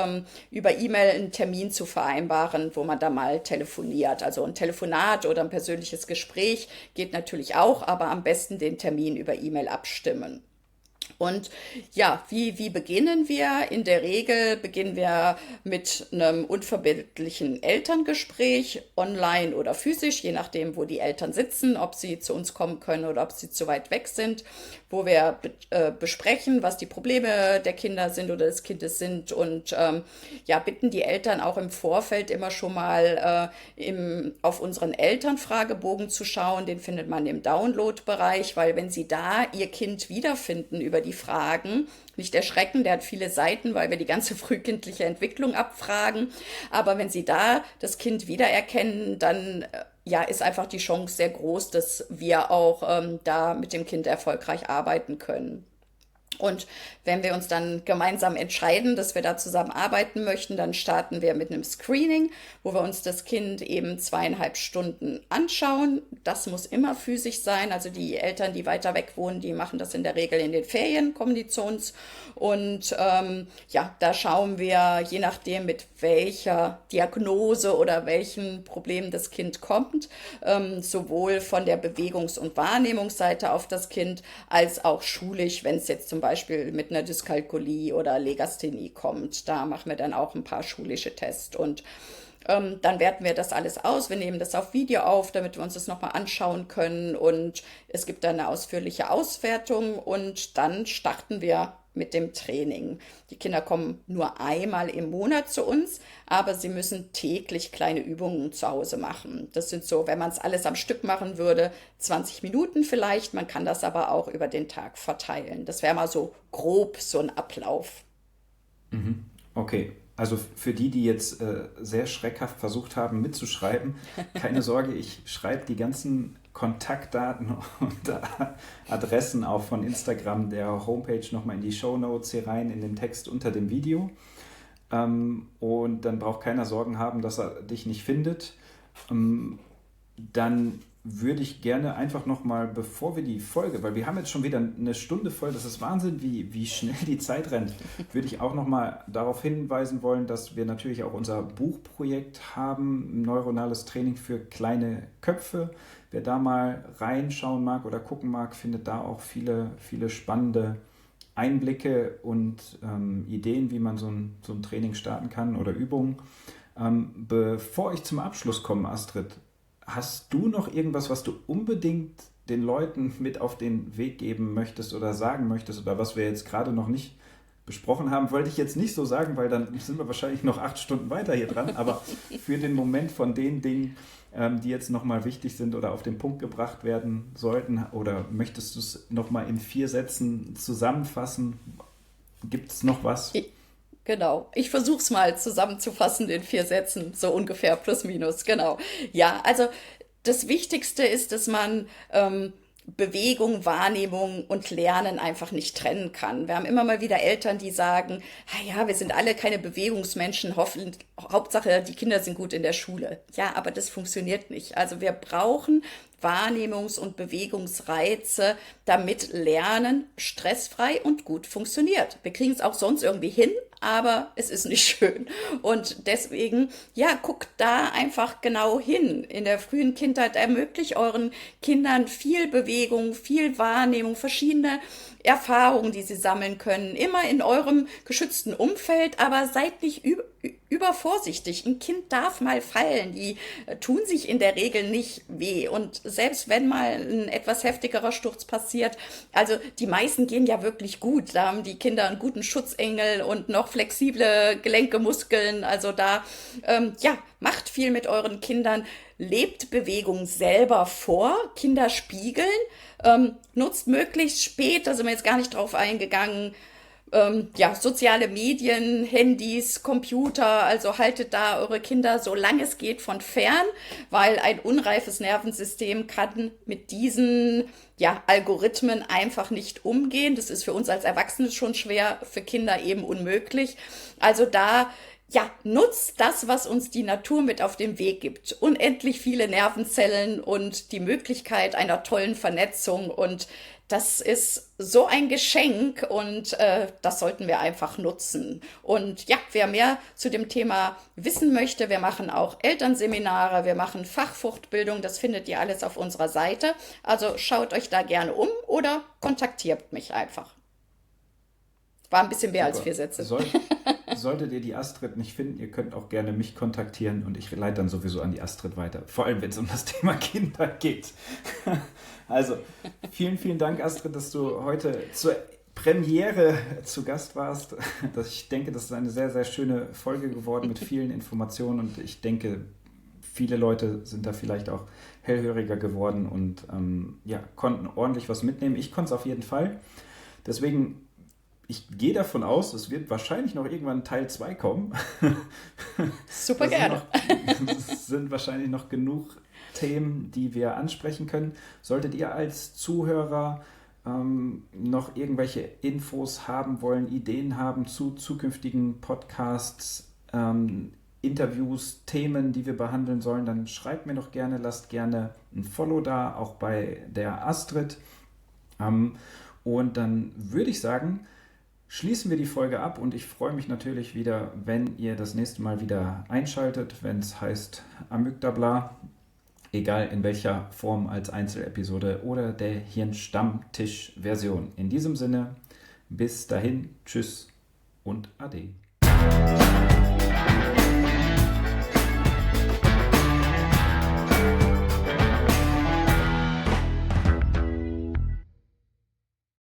über E-Mail einen Termin zu vereinbaren, wo man da mal telefoniert. Also ein Telefonat oder ein persönliches Gespräch geht natürlich auch, aber am besten den Termin über E-Mail abstimmen. Und ja, wie beginnen wir? In der Regel beginnen wir mit einem unverbindlichen Elterngespräch, online oder physisch, je nachdem, wo die Eltern sitzen, ob sie zu uns kommen können oder ob sie zu weit weg sind, wo wir besprechen, was die Probleme der Kinder sind oder des Kindes sind und ja, bitten die Eltern auch im Vorfeld immer schon mal auf unseren Elternfragebogen zu schauen. Den findet man im Download-Bereich, weil wenn sie da ihr Kind wiederfinden über die Fragen, nicht erschrecken, der hat viele Seiten, weil wir die ganze frühkindliche Entwicklung abfragen. Aber wenn Sie da das Kind wiedererkennen, dann ja, ist einfach die Chance sehr groß, dass wir auch da mit dem Kind erfolgreich arbeiten können. Und wenn wir uns dann gemeinsam entscheiden, dass wir da zusammen arbeiten möchten, dann starten wir mit einem Screening, wo wir uns das Kind eben 2,5 Stunden anschauen. Das muss immer physisch sein. Also die Eltern, die weiter weg wohnen, die machen das in der Regel in den Ferien, kommen die zu uns. Und ja, da schauen wir, je nachdem, mit welcher Diagnose oder welchem Problem das Kind kommt, sowohl von der Bewegungs- und Wahrnehmungsseite auf das Kind, als auch schulisch, wenn es jetzt zum Beispiel mit einer Dyskalkulie oder Legasthenie kommt. Da machen wir dann auch ein paar schulische Tests und dann werten wir das alles aus. Wir nehmen das auf Video auf, damit wir uns das nochmal anschauen können und es gibt dann eine ausführliche Auswertung und dann starten wir mit dem Training. Die Kinder kommen nur einmal im Monat zu uns, aber sie müssen täglich kleine Übungen zu Hause machen. Das sind so, wenn man es alles am Stück machen würde, 20 Minuten vielleicht. Man kann das aber auch über den Tag verteilen. Das wäre mal so grob so ein Ablauf. Okay, also für die jetzt sehr schreckhaft versucht haben mitzuschreiben, keine Sorge, ich schreibe die ganzen Kontaktdaten und Adressen auch von Instagram, der Homepage nochmal in die Shownotes hier rein, in den Text unter dem Video. Und dann braucht keiner Sorgen haben, dass er dich nicht findet. Dann würde ich gerne einfach nochmal, bevor wir die Folge, weil wir haben jetzt schon wieder eine Stunde voll, das ist Wahnsinn, wie schnell die Zeit rennt, würde ich auch nochmal darauf hinweisen wollen, dass wir natürlich auch unser Buchprojekt haben, neuronales Training für kleine Köpfe. Wer da mal reinschauen mag oder gucken mag, findet da auch viele, viele spannende Einblicke und Ideen, wie man so ein Training starten kann oder Übungen. Bevor ich zum Abschluss komme, Astrid, hast du noch irgendwas, was du unbedingt den Leuten mit auf den Weg geben möchtest oder sagen möchtest oder was wir jetzt gerade noch nicht besprochen haben? Wollte ich jetzt nicht so sagen, weil dann sind wir wahrscheinlich noch 8 Stunden weiter hier dran, aber für den Moment von den Dingen, die jetzt nochmal wichtig sind oder auf den Punkt gebracht werden sollten, oder möchtest du es nochmal in 4 Sätzen zusammenfassen? Gibt es noch was? Genau. Ich versuche es mal zusammenzufassen in 4 Sätzen, so ungefähr plus minus. Genau. Ja, also das Wichtigste ist, dass man Bewegung, Wahrnehmung und Lernen einfach nicht trennen kann. Wir haben immer mal wieder Eltern, die sagen, ah ja, wir sind alle keine Bewegungsmenschen, Hauptsache die Kinder sind gut in der Schule. Ja, aber das funktioniert nicht. Also wir brauchen Wahrnehmungs- und Bewegungsreize, damit Lernen stressfrei und gut funktioniert. Wir kriegen es auch sonst irgendwie hin, aber es ist nicht schön. Und deswegen, ja, guckt da einfach genau hin. In der frühen Kindheit ermöglicht euren Kindern viel Bewegung, viel Wahrnehmung, verschiedene Erfahrungen, die sie sammeln können. Immer in eurem geschützten Umfeld, aber seid nicht übervorsichtig. Ein Kind darf mal fallen. Die tun sich in der Regel nicht weh. Und selbst wenn mal ein etwas heftigerer Sturz passiert, also die meisten gehen ja wirklich gut. Da haben die Kinder einen guten Schutzengel und noch flexible Gelenke, Muskeln. Also da, ja, macht viel mit euren Kindern. Lebt Bewegung selber vor. Kinder spiegeln. Nutzt möglichst spät, da sind wir jetzt gar nicht drauf eingegangen, ja, soziale Medien, Handys, Computer, also haltet da eure Kinder, solange es geht, von fern, weil ein unreifes Nervensystem kann mit diesen, ja, Algorithmen einfach nicht umgehen. Das ist für uns als Erwachsene schon schwer, für Kinder eben unmöglich. Also da, ja, nutzt das, was uns die Natur mit auf den Weg gibt. Unendlich viele Nervenzellen und die Möglichkeit einer tollen Vernetzung, und das ist so ein Geschenk, und das sollten wir einfach nutzen. Und ja, wer mehr zu dem Thema wissen möchte, wir machen auch Elternseminare, wir machen Fachfortbildung, das findet ihr alles auf unserer Seite. Also schaut euch da gerne um oder kontaktiert mich einfach. War ein bisschen mehr als 4 Sätze. Solltet ihr die Astrid nicht finden, ihr könnt auch gerne mich kontaktieren und ich leite dann sowieso an die Astrid weiter. Vor allem, wenn es um das Thema Kinder geht. Also, vielen, vielen Dank, Astrid, dass du heute zur Premiere zu Gast warst. Ich denke, das ist eine sehr, sehr schöne Folge geworden mit vielen Informationen, und ich denke, viele Leute sind da vielleicht auch hellhöriger geworden und ja, konnten ordentlich was mitnehmen. Ich konnte es auf jeden Fall. Deswegen, ich gehe davon aus, es wird wahrscheinlich noch irgendwann Teil 2 kommen. Super gerne. Es sind wahrscheinlich noch genug Themen, die wir ansprechen können. Solltet ihr als Zuhörer noch irgendwelche Infos haben wollen, Ideen haben zu zukünftigen Podcasts, Interviews, Themen, die wir behandeln sollen, dann schreibt mir doch gerne, lasst gerne ein Follow da, auch bei der Astrid. Und dann würde ich sagen, schließen wir die Folge ab, und ich freue mich natürlich wieder, wenn ihr das nächste Mal wieder einschaltet, wenn es heißt Amygdabla, egal in welcher Form, als Einzelepisode oder der Hirnstammtisch-Version. In diesem Sinne, bis dahin, tschüss und ade.